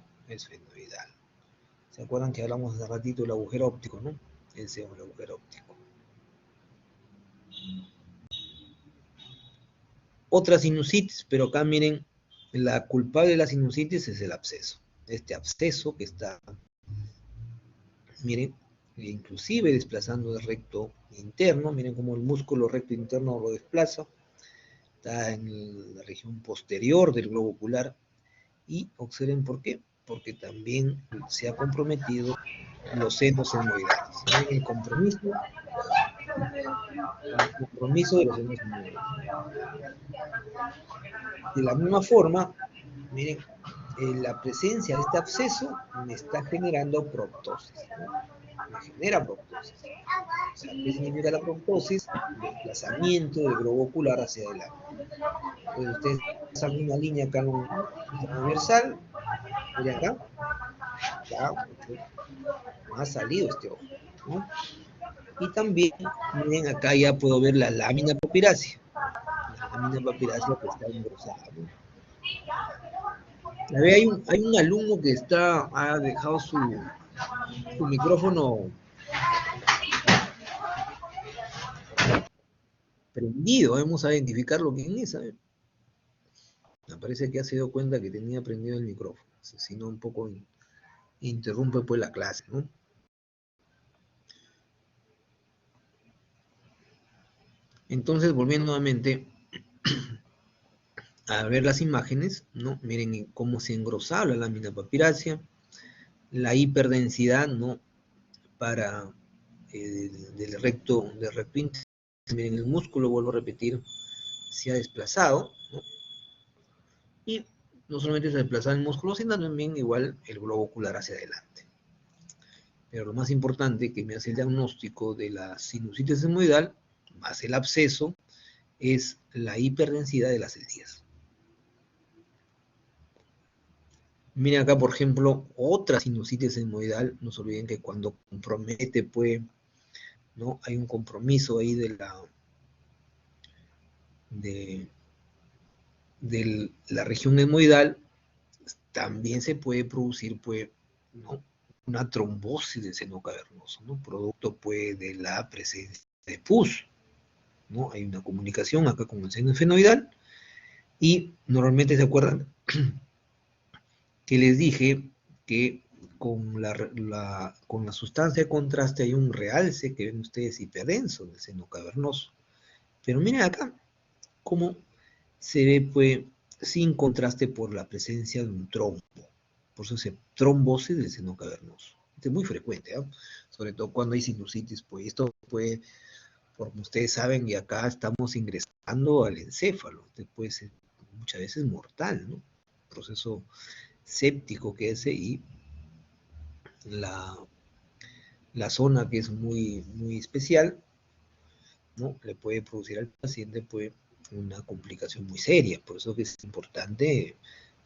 [SPEAKER 1] ¿Se acuerdan que hablamos hace ratito del agujero óptico, no? Ese es el agujero óptico. Otra sinusitis, pero acá miren, la culpable de la sinusitis es el absceso. Este absceso que está, miren, inclusive desplazando el recto interno, miren cómo el músculo recto interno lo desplaza, está en la región posterior del globo ocular, y observen por qué, porque también se ha comprometido los senos esmoidales. Miren el compromiso de los senos esmoidales. De la misma forma, miren, la presencia de este absceso me está generando proptosis, ¿no? Me genera proptosis. O sea, ¿qué significa la proptosis? Desplazamiento del globo ocular hacia adelante. Entonces ustedes hacen una línea acá transversal, miren acá, ya no ha salido este ojo, ¿no? Y también, miren acá ya puedo ver la lámina papirácea. La lámina papirácea que está engrosada, ¿no? A ver, hay un alumno que ha dejado su micrófono prendido. Vamos a identificar lo que es. ¿Sabe? Me parece que ha sido cuenta que tenía prendido el micrófono. Si no, un poco interrumpe pues la clase, ¿no? Entonces, volviendo nuevamente a ver las imágenes, ¿no? Miren cómo se engrosaba la lámina papirácea, la hiperdensidad, ¿no? Para del recto interno. Miren, el músculo, vuelvo a repetir, se ha desplazado, ¿no? Y no solamente se ha desplazado el músculo, sino también igual el globo ocular hacia adelante. Pero lo más importante que me hace el diagnóstico de la sinusitis esmoidal, más el absceso, es la hiperdensidad de las encías. Miren acá, por ejemplo, otra sinusitis esmoidal. No se olviden que cuando compromete, pues, ¿no? Hay un compromiso ahí de la región esmoidal. También se puede producir, pues, ¿no? Una trombosis del seno cavernoso, ¿no? Producto, pues, de la presencia de pus, ¿no? Hay una comunicación acá con el seno esfenoidal y normalmente se acuerdan que les dije que con la sustancia de contraste hay un realce que ven ustedes hiperdenso del seno cavernoso. Pero miren acá cómo se ve, pues, sin contraste por la presencia de un trombo. Por eso se trombosis del seno cavernoso. Este es muy frecuente, ¿eh? Sobre todo cuando hay sinusitis, pues esto puede, como ustedes saben, y acá estamos ingresando al encéfalo. Este puede ser muchas veces mortal, ¿no? Proceso séptico que es y la, la zona que es muy, muy especial, ¿no? Le puede producir al paciente, pues, una complicación muy seria. Por eso que es importante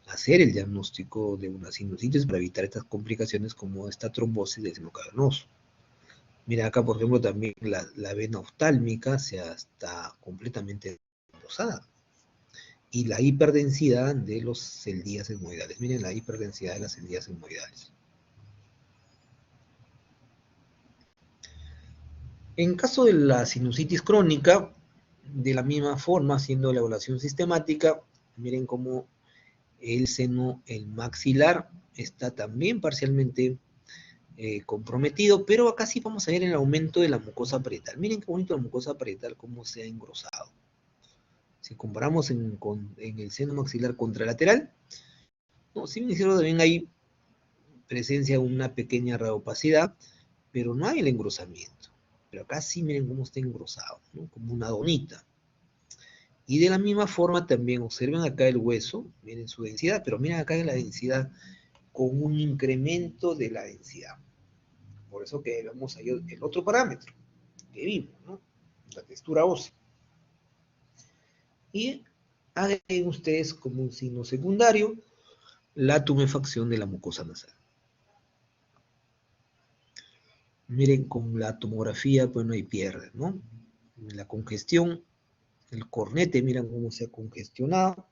[SPEAKER 1] hacer el diagnóstico de una sinusitis para evitar estas complicaciones como esta trombosis del seno cavernoso. Mira acá, por ejemplo, también la vena oftálmica está completamente rosada. Y la hiperdensidad de los celdías esmoidales. Miren la hiperdensidad de las celdías esmoidales. En caso de la sinusitis crónica, de la misma forma, haciendo la evaluación sistemática, miren cómo el seno, el maxilar, está también parcialmente comprometido, pero acá sí vamos a ver el aumento de la mucosa parietal. Miren qué bonito la mucosa parietal, cómo se ha engrosado. Si comparamos en el seno maxilar contralateral, no, sí me hicieron también hay presencia de una pequeña radiopacidad, pero no hay el engrosamiento. Pero acá sí miren cómo está engrosado, ¿no? Como una donita. Y de la misma forma también observen acá el hueso, miren su densidad, pero miren acá en la densidad con un incremento de la densidad. Por eso que vemos ahí el otro parámetro que vimos, ¿no? La textura ósea. Y agreguen ustedes como un signo secundario la tumefacción de la mucosa nasal. Miren, con la tomografía, pues no hay pierde, ¿no? La congestión, el cornete, miren cómo se ha congestionado,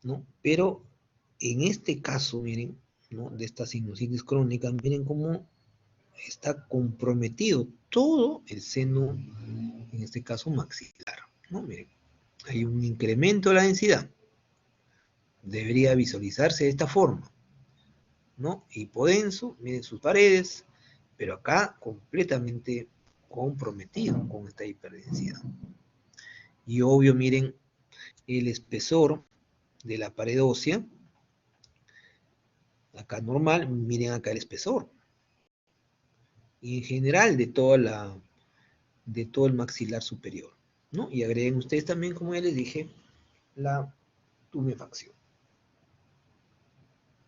[SPEAKER 1] ¿no? Pero en este caso, miren, ¿no? De esta sinusitis crónica, miren cómo está comprometido todo el seno, en este caso maxilar, ¿no? Miren, hay un incremento de la densidad. Debería visualizarse de esta forma, ¿no? Hipodenso, miren sus paredes, pero acá completamente comprometido con esta hiperdensidad. Y obvio, miren el espesor de la pared ósea, acá normal, miren acá el espesor. Y en general de todo el maxilar superior, ¿no? Y agreguen ustedes también, como ya les dije, la tumefacción.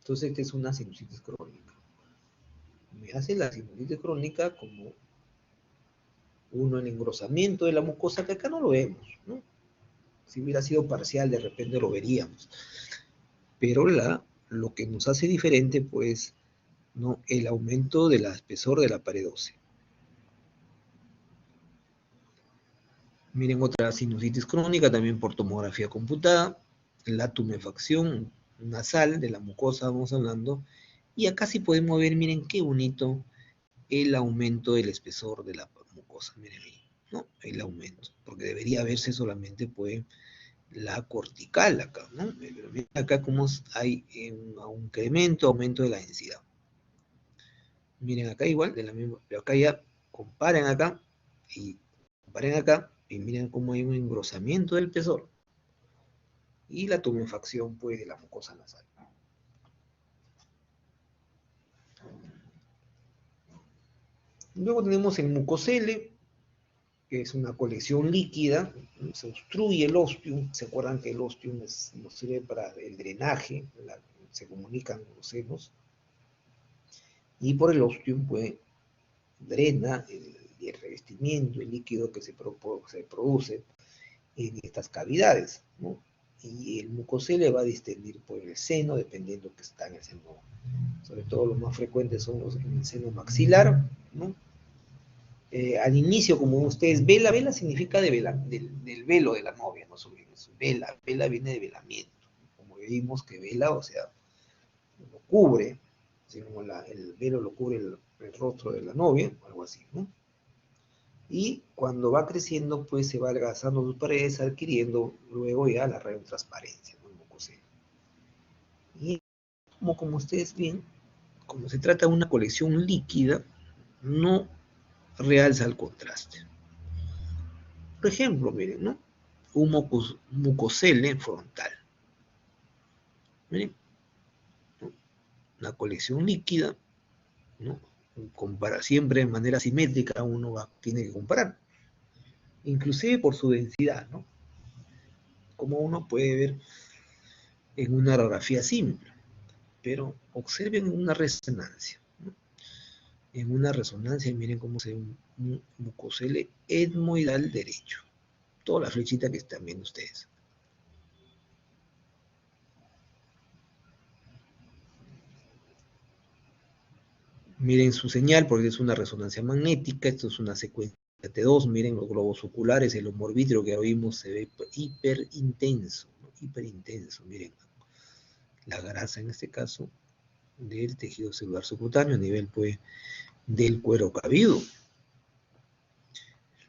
[SPEAKER 1] Entonces, esta es una sinusitis crónica. Me hace la sinusitis crónica como el engrosamiento de la mucosa, que acá no lo vemos, ¿no? Si hubiera sido parcial, de repente lo veríamos. Pero lo que nos hace diferente, pues, ¿no? El aumento del espesor de la pared ósea. Miren otra sinusitis crónica, también por tomografía computada, la tumefacción nasal de la mucosa, vamos hablando, y acá sí podemos ver, miren qué bonito, el aumento del espesor de la mucosa, miren ahí, ¿no? El aumento, porque debería verse solamente, pues, la cortical acá, ¿no? Pero miren acá cómo hay un incremento, aumento de la densidad. Miren acá igual, de la misma, pero acá ya comparen acá y miren cómo hay un engrosamiento del espesor y la tumefacción, pues, de la mucosa nasal. Luego tenemos el mucocele, que es una colección líquida, se obstruye el ostium. ¿Se acuerdan que el ostium nos sirve para el drenaje? Se comunican los senos, y por el ostium, pues, drena el revestimiento, el líquido que se produce en estas cavidades, ¿no? Y el mucocele va a distender por el seno, dependiendo que está en el seno. Sobre todo los más frecuentes son los en el seno maxilar, ¿no? Al inicio, como ustedes, vela significa del velo de la novia, no se olviden eso. Vela viene de velamiento. Como vimos que vela, o sea, lo cubre, así como el velo lo cubre el rostro de la novia, algo así, ¿no? Y cuando va creciendo, pues se va adelgazando sus paredes, adquiriendo luego ya la radiotransparencia, ¿no? El mucocele. Y como ustedes ven, como se trata de una colección líquida, no realza el contraste. Por ejemplo, miren, ¿no? Un mucocele frontal. Miren, ¿no? Una colección líquida, ¿no? Compara siempre de manera simétrica, tiene que comparar, inclusive por su densidad, ¿no? Como uno puede ver en una radiografía simple, pero observen una resonancia, ¿no? En una resonancia, miren cómo se ve un mucocele etmoidal derecho. Toda la flechita que están viendo ustedes. Miren su señal, porque es una resonancia magnética. Esto es una secuencia T2. Miren los globos oculares, el humor vítreo que oímos se ve hiper intenso, ¿no? Hiper intenso. Miren, la grasa en este caso del tejido celular subcutáneo a nivel, pues, del cuero cabelludo.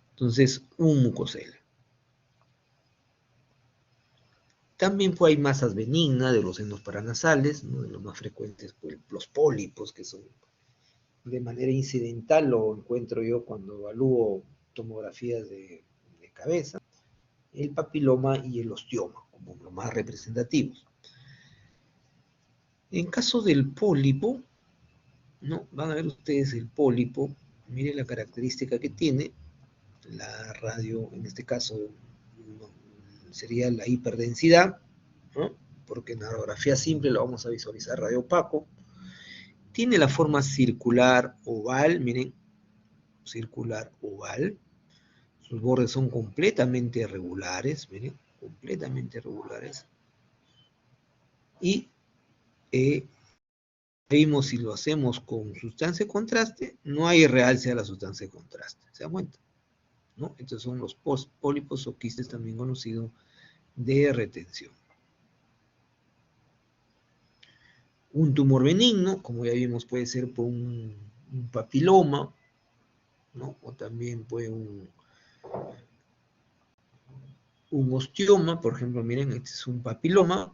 [SPEAKER 1] Entonces, un mucocele. También, pues, hay masas benignas de los senos paranasales, ¿no? De los más frecuentes, pues, los pólipos, que son de manera incidental, lo encuentro yo cuando evalúo tomografías de cabeza, el papiloma y el osteoma, como los más representativos. En caso del pólipo, ¿no? Van a ver ustedes el pólipo, miren la característica que tiene, la radio, en este caso, no, sería la hiperdensidad, ¿no? Porque en la radiografía simple lo vamos a visualizar radio opaco. Tiene la forma circular oval, miren, circular oval. Sus bordes son completamente regulares, miren, completamente regulares. Y vimos, si lo hacemos con sustancia de contraste, no hay realce a la sustancia de contraste. ¿Se dan cuenta? ¿No? Estos son los pólipos o quistes, también conocidos de retención. Un tumor benigno, como ya vimos, puede ser por un papiloma, ¿no? O también puede un osteoma. Por ejemplo, miren, este es un papiloma,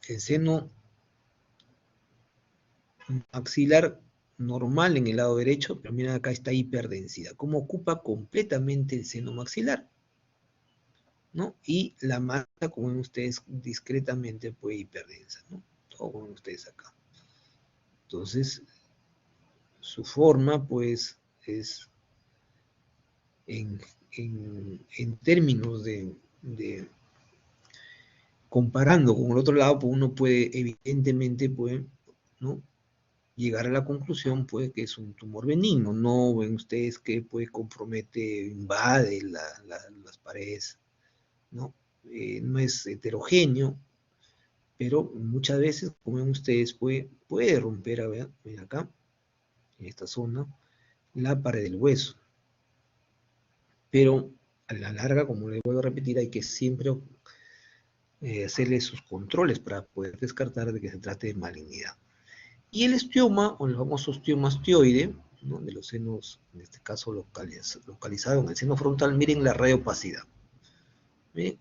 [SPEAKER 1] el seno maxilar normal en el lado derecho, pero miren acá está hiperdensidad, como ocupa completamente el seno maxilar, ¿no? Y la masa, como ven ustedes, discretamente, pues, hiperdensa, ¿no? Todo como ven ustedes acá. Entonces, su forma, pues, es en términos de comparando con el otro lado, pues uno puede, evidentemente, pues, ¿no? Llegar a la conclusión, pues, que es un tumor benigno. No ven ustedes que, pues, compromete, invade las paredes, ¿no? No es heterogéneo, pero muchas veces, como ven ustedes, puede romper, a ver, ven acá, en esta zona, la pared del hueso. Pero a la larga, como les vuelvo a repetir, hay que siempre hacerle sus controles para poder descartar de que se trate de malignidad. Y el osteoma, o el famoso osteoma osteoide, ¿no? De los senos, en este caso localizado en el seno frontal, miren la radiopacidad. Miren,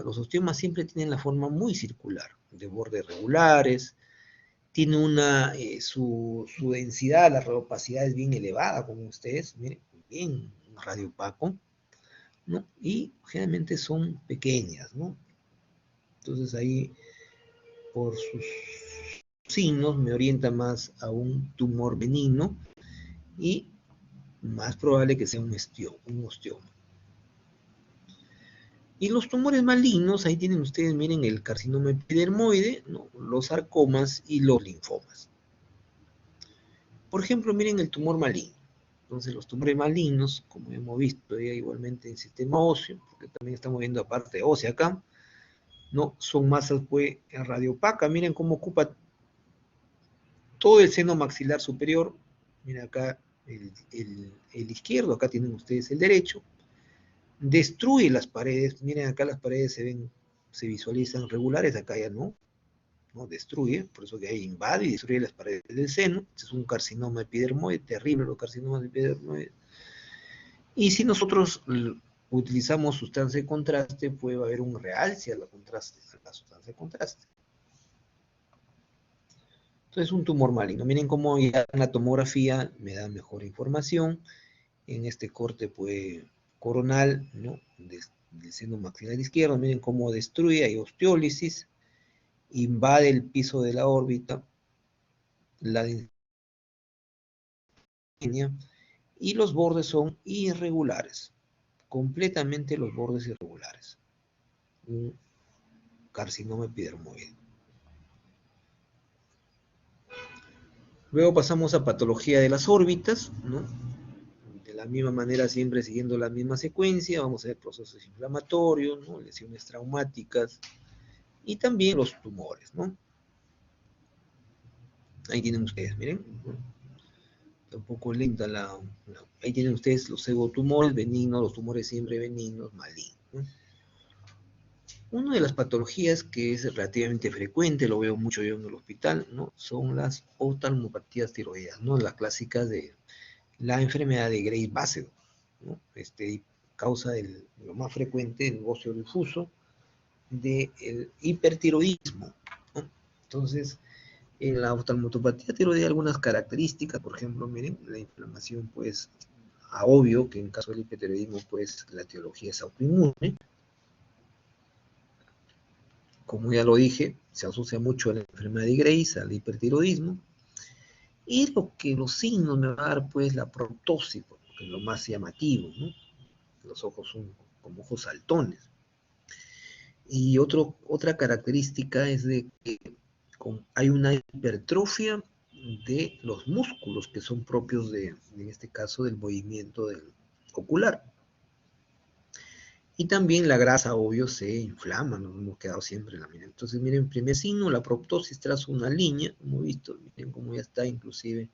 [SPEAKER 1] los osteomas siempre tienen la forma muy circular, de bordes regulares, tiene su densidad, la radiopacidad es bien elevada, como ustedes, miren, bien radiopaco, ¿no? Y generalmente son pequeñas, ¿no? Entonces ahí, por sus signos, me orienta más a un tumor benigno y más probable que sea un osteoma. Y los tumores malignos, ahí tienen ustedes, miren, el carcinoma epidermoide, ¿no? Los sarcomas y los linfomas. Por ejemplo, miren el tumor maligno. Entonces, los tumores malignos, como hemos visto igualmente en el sistema óseo, porque también estamos viendo aparte ósea acá, ¿no? Son masas pues radiopaca. Miren cómo ocupa todo el seno maxilar superior. Miren acá el izquierdo, acá tienen ustedes el derecho. Destruye las paredes. Miren acá las paredes se visualizan regulares, acá ya no. ¿No? Destruye, por eso que ahí invade y destruye las paredes del seno. Este es un carcinoma epidermoide, terrible los carcinomas epidermoides. Y si nosotros utilizamos sustancia de contraste, puede haber un realce a la sustancia de contraste. Entonces, un tumor maligno. Miren cómo ya en la tomografía me da mejor información. En este corte pues, coronal, ¿no? Del seno maxilar izquierdo, miren cómo destruye, hay osteólisis, invade el piso de la órbita, la línea, y los bordes son irregulares, completamente los bordes irregulares. Un carcinoma epidermoide. Luego pasamos a patología de las órbitas, ¿no? De la misma manera, siempre siguiendo la misma secuencia, vamos a ver procesos inflamatorios, ¿no? Lesiones traumáticas y también los tumores, ¿no? Ahí tienen ustedes, miren, ¿no? Está un poco lenta ahí tienen ustedes los pseudotumores benignos, los tumores siempre benignos, malignos, ¿no? Una de las patologías que es relativamente frecuente, lo veo mucho yo en el hospital, ¿no? Son las oftalmopatías tiroideas, ¿no? Las clásicas de la enfermedad de Graves-Bassett, ¿no? Causa lo más frecuente, el óseo difuso, del hipertiroidismo, ¿no? Entonces, en la oftalmopatía tiroidea hay algunas características, por ejemplo, miren, la inflamación, pues, obvio que en caso del hipertiroidismo, pues, la etiología es autoinmune. Como ya lo dije, se asocia mucho a la enfermedad de Graves, al hipertiroidismo. Y los signos me van a dar, pues, la proptosis, que es lo más llamativo, ¿no? Los ojos son como ojos saltones. Y otra característica es de que hay una hipertrofia de los músculos que son propios en este caso, del movimiento ocular. Y también la grasa, obvio, se inflama, nos hemos quedado siempre en la mirada. Entonces, miren, primer signo, la proptosis traza una línea, como visto, miren cómo ya está inclusive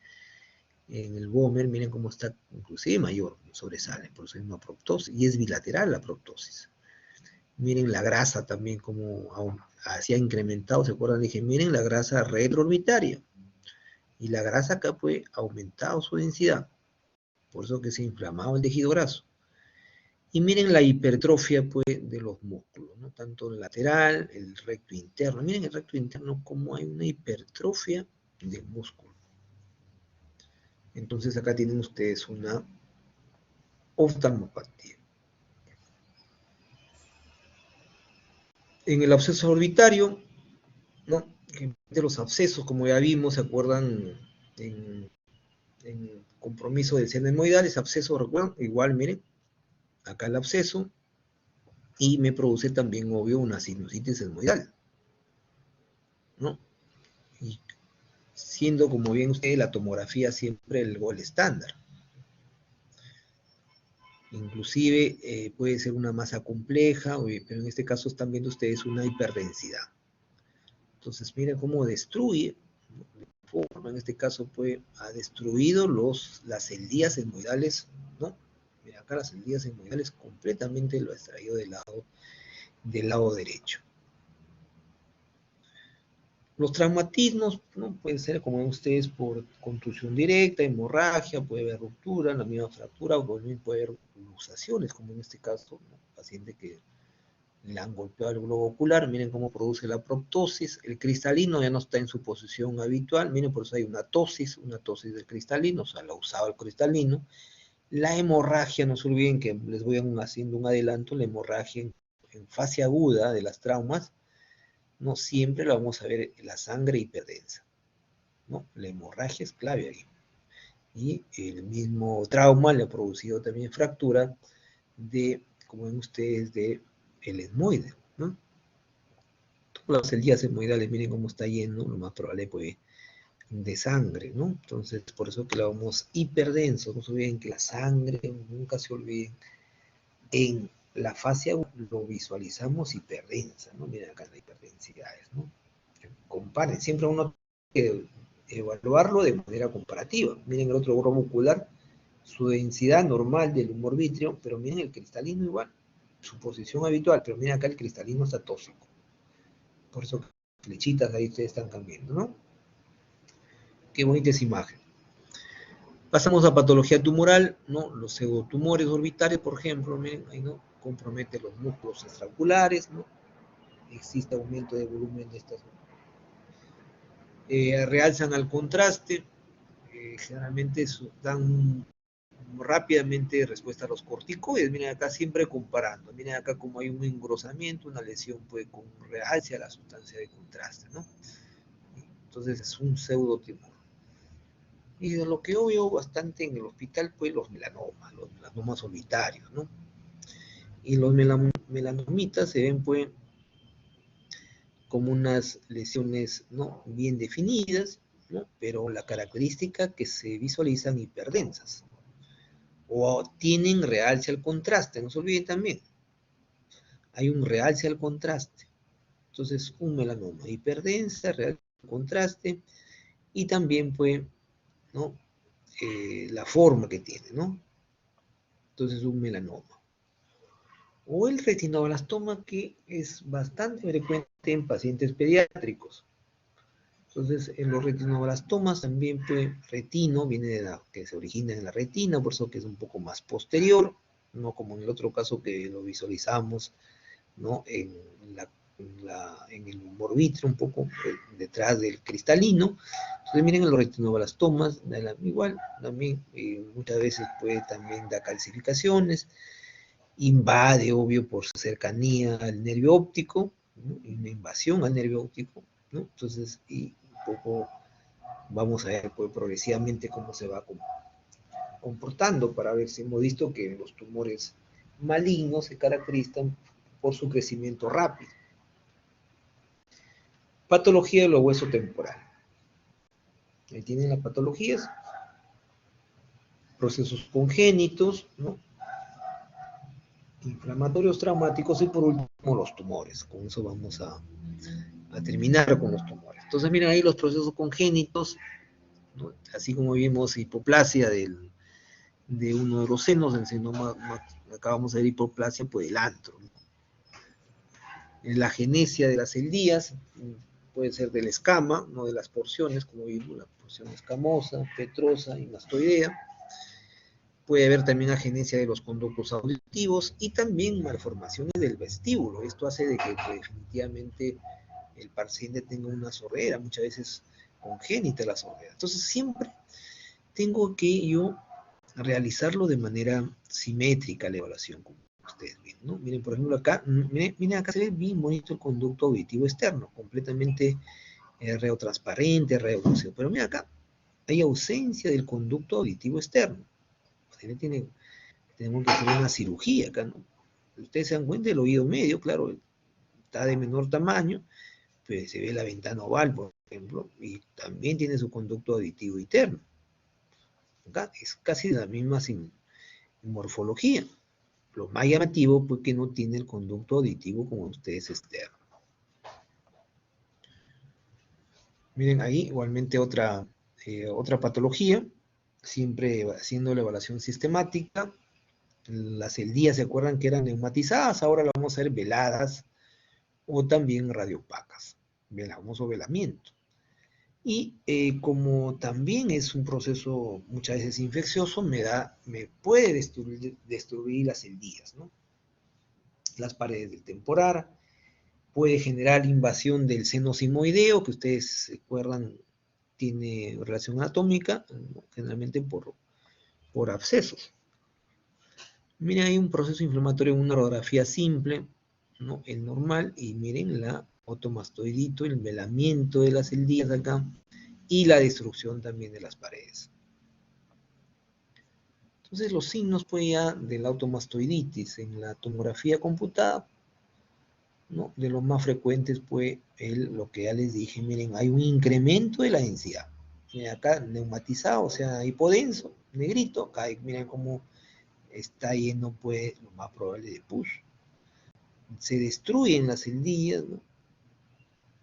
[SPEAKER 1] en el Bomer, miren cómo está inclusive mayor, sobresale, por eso hay una proptosis, y es bilateral la proptosis. Miren la grasa también como se ha incrementado, ¿se acuerdan? Dije, miren la grasa retroorbitaria, y la grasa acá pues ha aumentado su densidad, por eso que se ha inflamado el tejido graso. Y miren la hipertrofia pues, de los músculos, ¿no? Tanto el lateral, el recto interno. Miren el recto interno como hay una hipertrofia del músculo. Entonces acá tienen ustedes una oftalmopatía. En el absceso orbitario, ¿no? De los abscesos, como ya vimos, ¿se acuerdan? En compromiso del seno hemorroidal, ese absceso, ¿recuerdan? Igual, miren, acá el absceso, y me produce también, obvio, una sinusitis hemorroidal, ¿no? Y siendo, como bien ustedes, la tomografía siempre el gol estándar. Inclusive puede ser una masa compleja, pero en este caso están viendo ustedes una hiperdensidad. Entonces, miren cómo destruye, ¿no? En este caso ha destruido las celdías etmoidales, ¿no? Mira, acá las celdías etmoidales completamente lo ha extraído del lado derecho. Los traumatismos, ¿no? Pueden ser, como ven ustedes, por contusión directa, hemorragia, puede haber ruptura, la misma fractura, o también puede haber luxaciones, como en este caso, ¿no? Paciente que le han golpeado el globo ocular, miren cómo produce la proptosis, el cristalino ya no está en su posición habitual, miren, por eso hay una tosis del cristalino, o sea, la usaba el cristalino. La hemorragia, no se olviden que les voy haciendo un adelanto, la hemorragia en fase aguda de las traumas, no siempre la vamos a ver la sangre hiperdensa, ¿no? La hemorragia es clave ahí. Y el mismo trauma le ha producido también fractura como ven ustedes, del etmoide, ¿no? Todas las celdías etmoidales, miren cómo está yendo, lo más probable pues de sangre, ¿no? Entonces, por eso que la vamos hiperdenso, no se olviden que la sangre, nunca se olviden, en la fascia lo visualizamos hiperdensa, ¿no? Miren acá las hiperdensidades, ¿no? Comparen, siempre uno tiene que evaluarlo de manera comparativa. Miren el otro globo ocular, su densidad normal del humor vítreo, pero miren el cristalino igual, su posición habitual, pero miren acá el cristalino está tóxico. Por eso flechitas ahí ustedes están cambiando, ¿no? Qué bonita esa imagen. Pasamos a patología tumoral, ¿no? Los pseudotumores orbitales, por ejemplo, miren, ahí no compromete los músculos extraoculares, ¿no? Existe aumento de volumen de estas. Realzan al contraste, generalmente dan rápidamente respuesta a los corticoides. Miren acá siempre comparando, miren acá como hay un engrosamiento, una lesión puede con realce a la sustancia de contraste, ¿no? Entonces es un pseudotumor. Y de lo que yo veo bastante en el hospital, pues los melanomas solitarios, ¿no? Y los melanomitas se ven, pues, como unas lesiones, ¿no? Bien definidas, ¿no? Pero la característica que se visualizan hiperdensas. O tienen realce al contraste, no se olviden también. Hay un realce al contraste. Entonces, un melanoma hiperdensa, realce al contraste, y también, pues, ¿no? La forma que tiene, ¿no? Entonces, un melanoma. O el retinoblastoma, que es bastante frecuente en pacientes pediátricos. Entonces, en los retinoblastomas también, pues, retino viene que se origina en la retina, por eso que es un poco más posterior, no como en el otro caso que lo visualizamos, ¿no? En el humor vítreo, un poco detrás del cristalino. Entonces, miren los retinoblastomas, igual, también muchas veces puede también dar calcificaciones, invade, obvio, por su cercanía al nervio óptico, ¿no? Una invasión al nervio óptico, ¿no? Entonces, y un poco vamos a ver pues, progresivamente cómo se va comportando para ver si hemos visto que los tumores malignos se caracterizan por su crecimiento rápido. Patología de los huesos temporales. Ahí tienen las patologías, procesos congénitos, ¿no? Inflamatorios traumáticos y por último los tumores. Con eso vamos a terminar con los tumores. Entonces miren ahí los procesos congénitos, ¿no? Así como vimos hipoplasia de uno de los senos, el seno acabamos de ver hipoplasia pues del antro, ¿no? La genesia de las celdías puede ser de la escama, no de las porciones, como vimos, la porción escamosa, petrosa y mastoidea. Puede haber también agenesia de los conductos auditivos y también malformaciones del vestíbulo. Esto hace de que pues, definitivamente el paciente tenga una sordera, muchas veces congénita la sordera. Entonces siempre tengo que yo realizarlo de manera simétrica la evaluación, como ustedes ven, ¿no? Miren, por ejemplo, acá, miren, acá se ve bien bonito el conducto auditivo externo, completamente reotransparente, reoducido. Pero mira acá, hay ausencia del conducto auditivo externo. Tenemos que hacer una cirugía acá, ¿no? Ustedes se dan cuenta, el oído medio, claro, está de menor tamaño, pero se ve la ventana oval, por ejemplo, y también tiene su conducto auditivo interno. Acá es casi la misma morfología. Lo más llamativo, pues, que no tiene el conducto auditivo como ustedes externo. Miren ahí, igualmente otra patología, siempre haciendo la evaluación sistemática. Las celdías, ¿se acuerdan que eran neumatizadas? Ahora las vamos a ver veladas o también radiopacas, el famoso velamiento. Y como también es un proceso muchas veces infeccioso, me puede destruir las celdías, ¿no? Las paredes del temporal, puede generar invasión del seno simoideo, que ustedes se acuerdan tiene relación anatómica, ¿no? Generalmente por abscesos. Miren, hay un proceso inflamatorio en una radiografía simple, ¿no? El normal, y miren la otomastoidito, el velamiento de las celdías acá, y la destrucción también de las paredes. Entonces los signos pues ya de la automastoiditis en la tomografía computada, ¿no? De los más frecuentes pues lo que ya les dije, miren, hay un incremento de la densidad. Miren acá neumatizado, o sea, hipodenso, negrito, acá miren cómo está lleno pues lo más probable de pus. Se destruyen las celdillas, ¿no?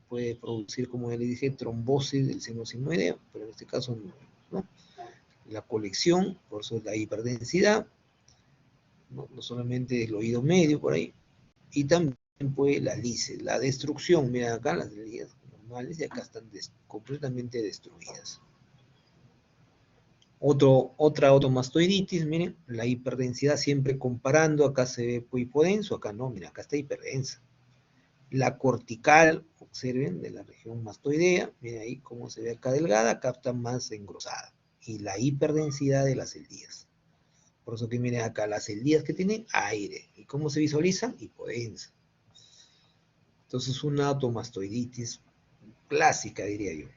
[SPEAKER 1] Puede producir, como ya les dije, trombosis del seno sinoideo, pero en este caso no. La colección, por eso la hiperdensidad, no solamente del oído medio por ahí, y también pues la lice, la destrucción, miren acá las celdillas normales y acá están completamente destruidas. Otra automastoiditis, miren, la hiperdensidad siempre comparando, acá se ve pues hipodenso, acá no, miren, acá está hiperdensa. La cortical, observen, de la región mastoidea, miren ahí cómo se ve acá delgada, acá está más engrosada. Y la hiperdensidad de las celdías. Por eso que miren acá las celdías que tienen aire. ¿Y cómo se visualizan? Hipodensa. Entonces una automastoiditis clásica, diría yo.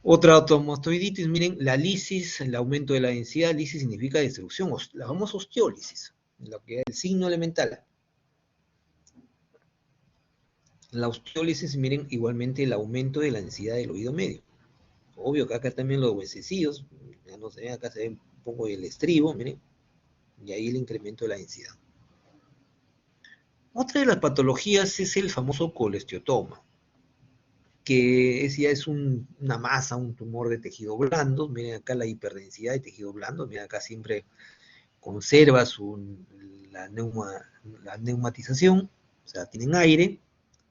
[SPEAKER 1] Otra automastoiditis, miren, la lisis, el aumento de la densidad, lisis significa destrucción, la famosa osteólisis, lo que es el signo elemental. La osteólisis, miren, igualmente el aumento de la densidad del oído medio. Obvio que acá también los huesecillos, ya no se ve, acá se ve un poco el estribo, miren, y ahí el incremento de la densidad. Otra de las patologías es el famoso colesteatoma, que ya es una masa, un tumor de tejido blando. Miren acá la hiperdensidad de tejido blando, miren acá siempre conserva la neumatización, o sea, tienen aire,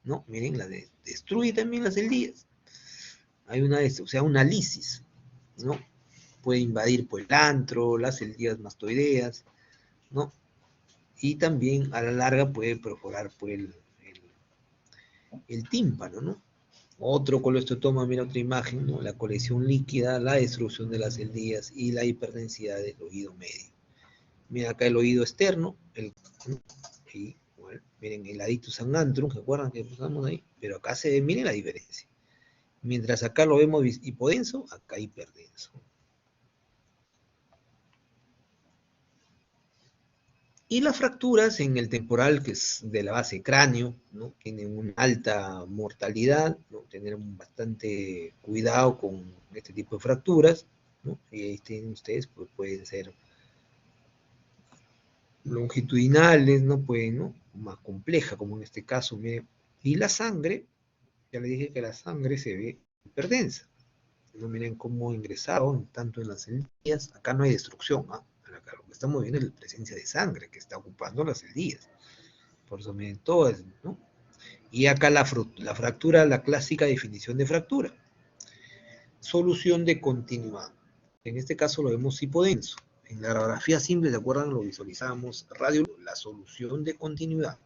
[SPEAKER 1] ¿no? Miren, destruye también las celdillas. Hay una lisis, ¿no? Puede invadir pues, el antro, las celdillas mastoideas, ¿no? Y también a la larga puede perforar pues, el tímpano, ¿no? Otro colesteatoma, mira otra imagen, ¿no? La colección líquida, la destrucción de las celdillas y la hiperdensidad del oído medio. Mira acá el oído externo, y, bueno, miren el aditus angantrum, ¿se acuerdan que pusimos ahí? Pero acá se ve, miren la diferencia. Mientras acá lo vemos hipodenso, acá hiperdenso. Y las fracturas en el temporal, que es de la base cráneo, ¿no? Tienen una alta mortalidad, ¿no? Tener bastante cuidado con este tipo de fracturas, ¿no? Y ahí tienen ustedes, pues pueden ser longitudinales, ¿no? Pueden, ¿no? Más compleja, como en este caso, miren. Y la sangre, ya les dije que la sangre se ve hiperdensa. No miren cómo ingresaron tanto en las celdillas. Acá no hay destrucción, ¿ah? Acá lo que estamos viendo es la presencia de sangre que está ocupando las celdillas. Por eso miren todas, ¿no? Y acá la fractura, la clásica definición de fractura. Solución de continuidad. En este caso lo vemos hipodenso. En la radiografía simple, ¿se acuerdan? Lo visualizamos radio, la solución de continuidad.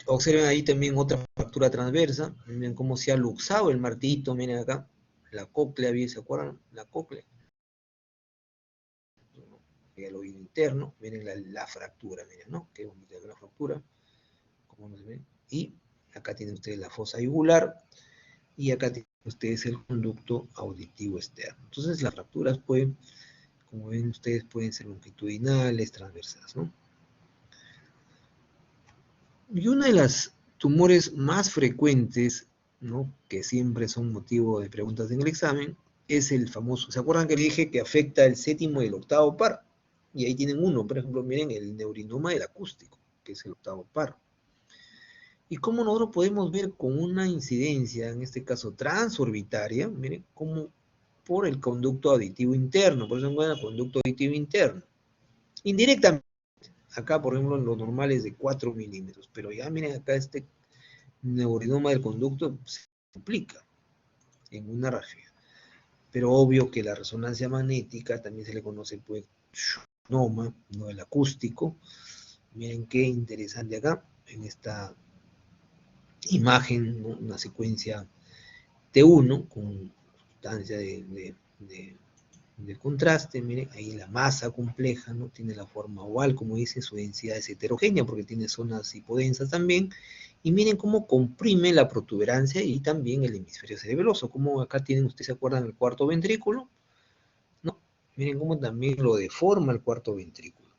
[SPEAKER 1] Observen ahí también otra fractura transversa. Miren cómo se ha luxado el martillito, miren acá. La cóclea, ¿se acuerdan? La cóclea. El oído interno, miren la fractura, miren, ¿no? Qué bonita la fractura. Como nos ven. Y acá tienen ustedes la fosa yugular. Y acá tienen ustedes el conducto auditivo externo. Entonces las fracturas pueden, como ven ustedes, pueden ser longitudinales, transversas, ¿no? Y una de las tumores más frecuentes, ¿no?, que siempre son motivo de preguntas en el examen, es el famoso, ¿se acuerdan que le dije que afecta el séptimo y el octavo par? Y ahí tienen uno, por ejemplo, miren el neurinoma del acústico, que es el octavo par. ¿Y cómo nosotros podemos ver con una incidencia, en este caso transorbitaria, miren, como por el conducto auditivo interno, por eso se encuentra el conducto auditivo interno? Indirectamente, acá por ejemplo en lo normal es de 4 milímetros, pero ya miren acá este neurinoma del conducto se duplica en una región. Pero obvio que la resonancia magnética también se le conoce pues schwannoma, no el acústico. Miren qué interesante acá, en esta imagen, ¿no?, una secuencia T1 con sustancia de contraste. Miren, ahí la masa compleja, ¿no?, tiene la forma oval, como dice, su densidad es heterogénea porque tiene zonas hipodensas también. Y miren cómo comprime la protuberancia y también el hemisferio cerebeloso, como acá tienen, ustedes se acuerdan, el cuarto ventrículo, ¿no? Miren cómo también lo deforma el cuarto ventrículo.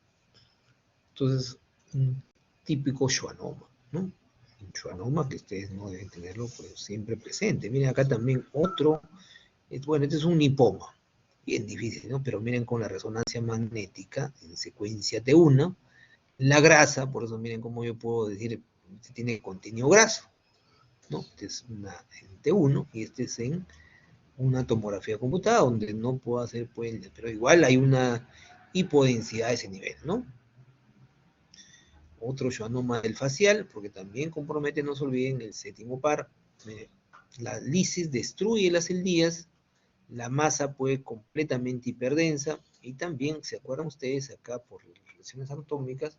[SPEAKER 1] Entonces, un típico schwannoma, ¿no? Un schwannoma que ustedes no deben tenerlo pues siempre presente. Miren acá también otro, bueno, este es un lipoma, bien difícil, ¿no? Pero miren con la resonancia magnética en secuencia T1, la grasa, por eso miren cómo yo puedo decir, este tiene contenido graso, ¿no? Este es una en T1 y este es en una tomografía computada donde no puedo hacer, pues, pero igual hay una hipodensidad a ese nivel, ¿no? Otro schwannoma del facial, porque también compromete, no se olviden, el séptimo par. La lisis destruye las celdías, la masa puede completamente hiperdensa, y también, ¿se acuerdan ustedes acá por las relaciones anatómicas?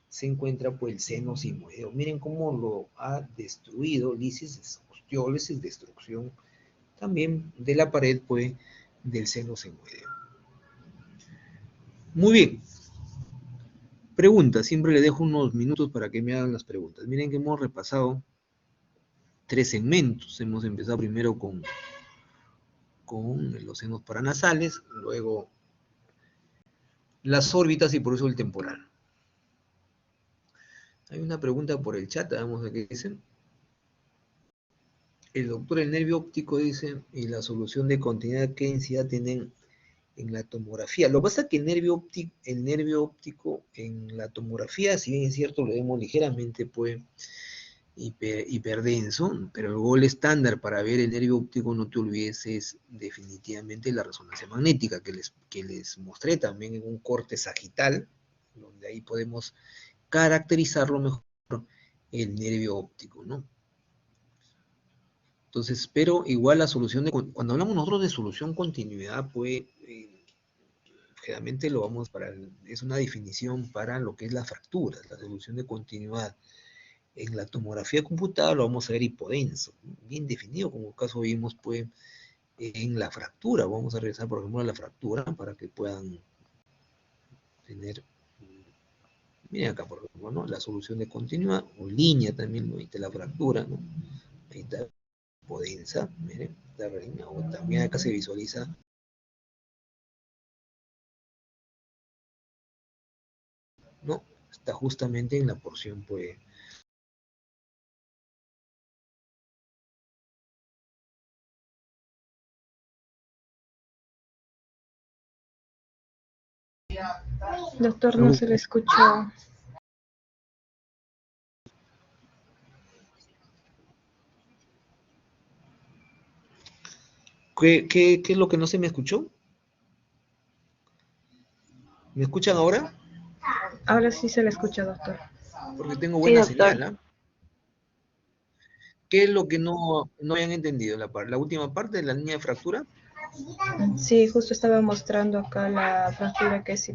[SPEAKER 1] Se encuentra pues el seno sigmoideo. Miren cómo lo ha destruido, lisis, osteólisis, destrucción también de la pared pues del seno sigmoideo. Muy bien. Preguntas, siempre le dejo unos minutos para que me hagan las preguntas. Miren que hemos repasado 3 segmentos. Hemos empezado primero con los senos paranasales, luego las órbitas y por eso el temporal. Hay una pregunta por el chat, vamos a ver qué dicen. El doctor, el nervio óptico, dice, y la solución de continuidad, ¿qué densidad tienen en la tomografía? Lo que pasa es que el nervio óptico en la tomografía, si bien es cierto, lo vemos ligeramente, pues, hiperdenso, pero el gol estándar para ver el nervio óptico, no te olvides, es definitivamente la resonancia magnética, que les mostré también en un corte sagital, donde ahí podemos caracterizarlo mejor el nervio óptico, ¿no? Entonces, pero igual la solución cuando hablamos nosotros de solución continuidad, pues, generalmente lo vamos es una definición para lo que es la fractura, la solución de continuidad. En la tomografía computada lo vamos a ver hipodenso, bien definido, como caso vimos pues en la fractura. Vamos a regresar por ejemplo a la fractura para que puedan tener, miren acá por ejemplo, ¿no?, la solución de continuidad, o línea también, ¿no?, ahí está la fractura, ¿no? Ahí está hipodensa, miren, la reina, o también acá se visualiza, ¿no? Está justamente en la porción pues.
[SPEAKER 3] Doctor, no se le escuchó.
[SPEAKER 1] ¿Qué es lo que no se me escuchó? ¿Me escuchan ahora?
[SPEAKER 3] Ahora sí se le escucha, doctor.
[SPEAKER 1] Porque tengo
[SPEAKER 3] Sí,
[SPEAKER 1] buena
[SPEAKER 3] doctor.
[SPEAKER 1] señal, ¿eh? ¿Qué es lo que no habían entendido? La última parte de la línea de fractura.
[SPEAKER 3] Sí, justo estaba mostrando acá la fractura que es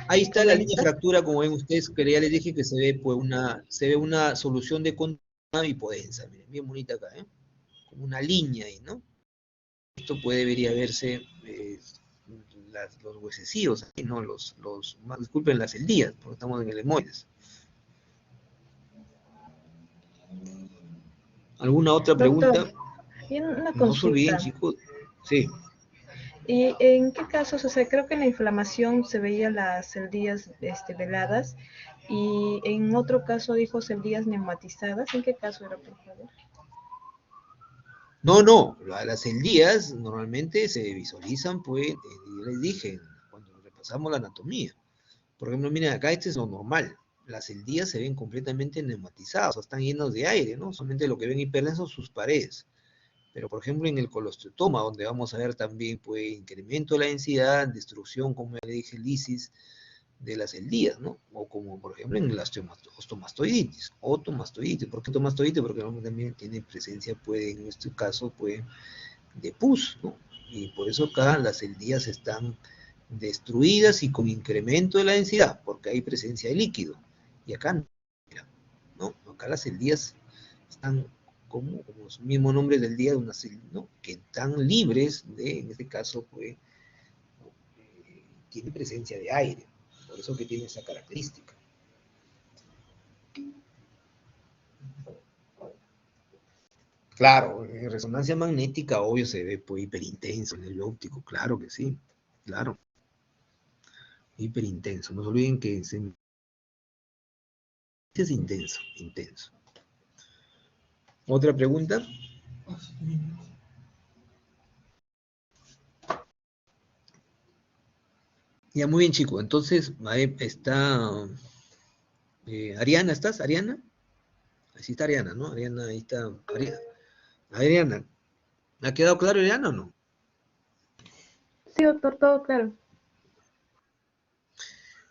[SPEAKER 1] Ahí está la línea de
[SPEAKER 3] hipodensa.
[SPEAKER 1] fractura, como ven ustedes, que ya les dije que se ve pues una solución de continuidad hipodensa, miren, bien bonita acá, ¿eh? Como una línea ahí, ¿no? Esto debería verse los huesecillos, ahí, ¿no? Disculpen, las celdías, porque estamos en el hemoides. ¿Alguna otra
[SPEAKER 3] Doctor,
[SPEAKER 1] pregunta?
[SPEAKER 3] y una
[SPEAKER 1] No se olviden,
[SPEAKER 3] consulta.
[SPEAKER 1] chicos. Sí.
[SPEAKER 3] ¿Y en qué casos? O sea, creo que en la inflamación se veían las celdillas veladas, Y en otro caso dijo celdías neumatizadas. ¿En qué caso era, por favor?
[SPEAKER 1] No, las celdías normalmente se visualizan, pues, yo les dije, cuando repasamos la anatomía. Por ejemplo, miren, acá este es lo normal. Las celdías se ven completamente neumatizadas, o sea, están llenos de aire, ¿no? Solamente lo que ven hiperdenso son sus paredes. Pero, por ejemplo, en el colostoma, donde vamos a ver también, pues, incremento de la densidad, destrucción, como le dije, lisis de las celdías, ¿no? O como, por ejemplo, en la ostomastoiditis. ¿Por qué ostomastoiditis? Porque también tiene presencia, pues, en este caso, pues, de pus, ¿no? Y por eso acá las celdías están destruidas y con incremento de la densidad, porque hay presencia de líquido. Y acá no, acá las celdías están como su mismo nombre del día, ¿no? Que están libres de, en este caso, pues, tiene presencia de aire, por eso que tiene esa característica. Claro, en resonancia magnética, obvio, se ve pues hiperintenso en el óptico, claro que sí, claro, hiperintenso. No se olviden que es intenso, intenso. ¿Otra pregunta? Ya, muy bien, chicos. Entonces, ahí está Ariana, ¿estás? ¿Ariana? Así está Ariana, ¿no? Ariana, ahí está. Ariana, ¿ha quedado claro, Ariana, o no?
[SPEAKER 3] Sí, doctor, todo claro.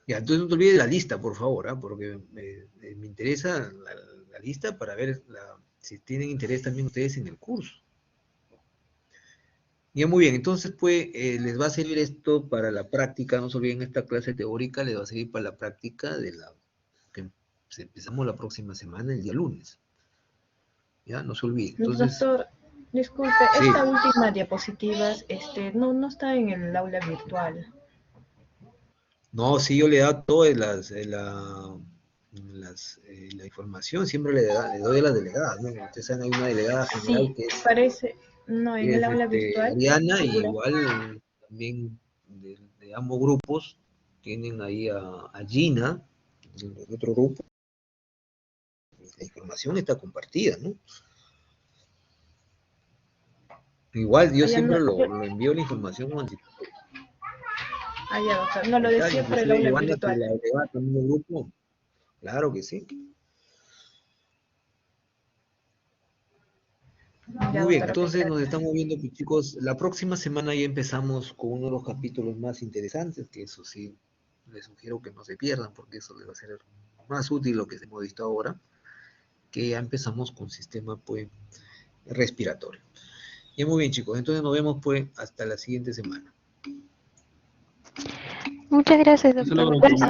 [SPEAKER 1] Ya, entonces no te olvides de la lista, por favor, ¿ah? Porque me interesa la lista para ver si tienen interés también ustedes en el curso. Ya, muy bien, entonces pues les va a servir esto para la práctica, no se olviden, esta clase teórica les va a servir para la práctica que empezamos la próxima semana, el día lunes. Ya, no se olviden. Entonces,
[SPEAKER 3] Doctor, disculpe,
[SPEAKER 1] sí,
[SPEAKER 3] esta última diapositiva no está en el aula virtual.
[SPEAKER 1] no, sí, yo le da toda la información, siempre le doy a las delegadas, ¿no? Ustedes saben, hay una delegada general
[SPEAKER 3] Sí, parece, no, en el aula virtual
[SPEAKER 1] Ariana, y
[SPEAKER 3] figura.
[SPEAKER 1] igual también de ambos grupos tienen ahí a Gina, del otro grupo, la información está compartida, ¿no? Igual yo
[SPEAKER 3] Allá
[SPEAKER 1] siempre
[SPEAKER 3] no,
[SPEAKER 1] lo envío la información
[SPEAKER 3] allá, doctor, no lo
[SPEAKER 1] anticipal,
[SPEAKER 3] decía por el
[SPEAKER 1] inclusive
[SPEAKER 3] aula
[SPEAKER 1] Giovanna, que
[SPEAKER 3] virtual.
[SPEAKER 1] la delegada también del grupo, claro que sí.
[SPEAKER 3] Ya,
[SPEAKER 1] Muy bien,
[SPEAKER 3] doctor, ok,
[SPEAKER 1] entonces nos
[SPEAKER 3] gracias.
[SPEAKER 1] estamos viendo, pues, chicos. La próxima semana ya empezamos con uno de los capítulos más interesantes, que eso sí, les sugiero que no se pierdan, porque eso les va a ser más útil lo que hemos visto ahora, que ya empezamos con sistema, pues, respiratorio. Y muy bien, chicos, entonces nos vemos, pues, hasta la siguiente semana.
[SPEAKER 2] Muchas gracias,
[SPEAKER 4] Hasta luego,
[SPEAKER 2] doctor.
[SPEAKER 4] doctor.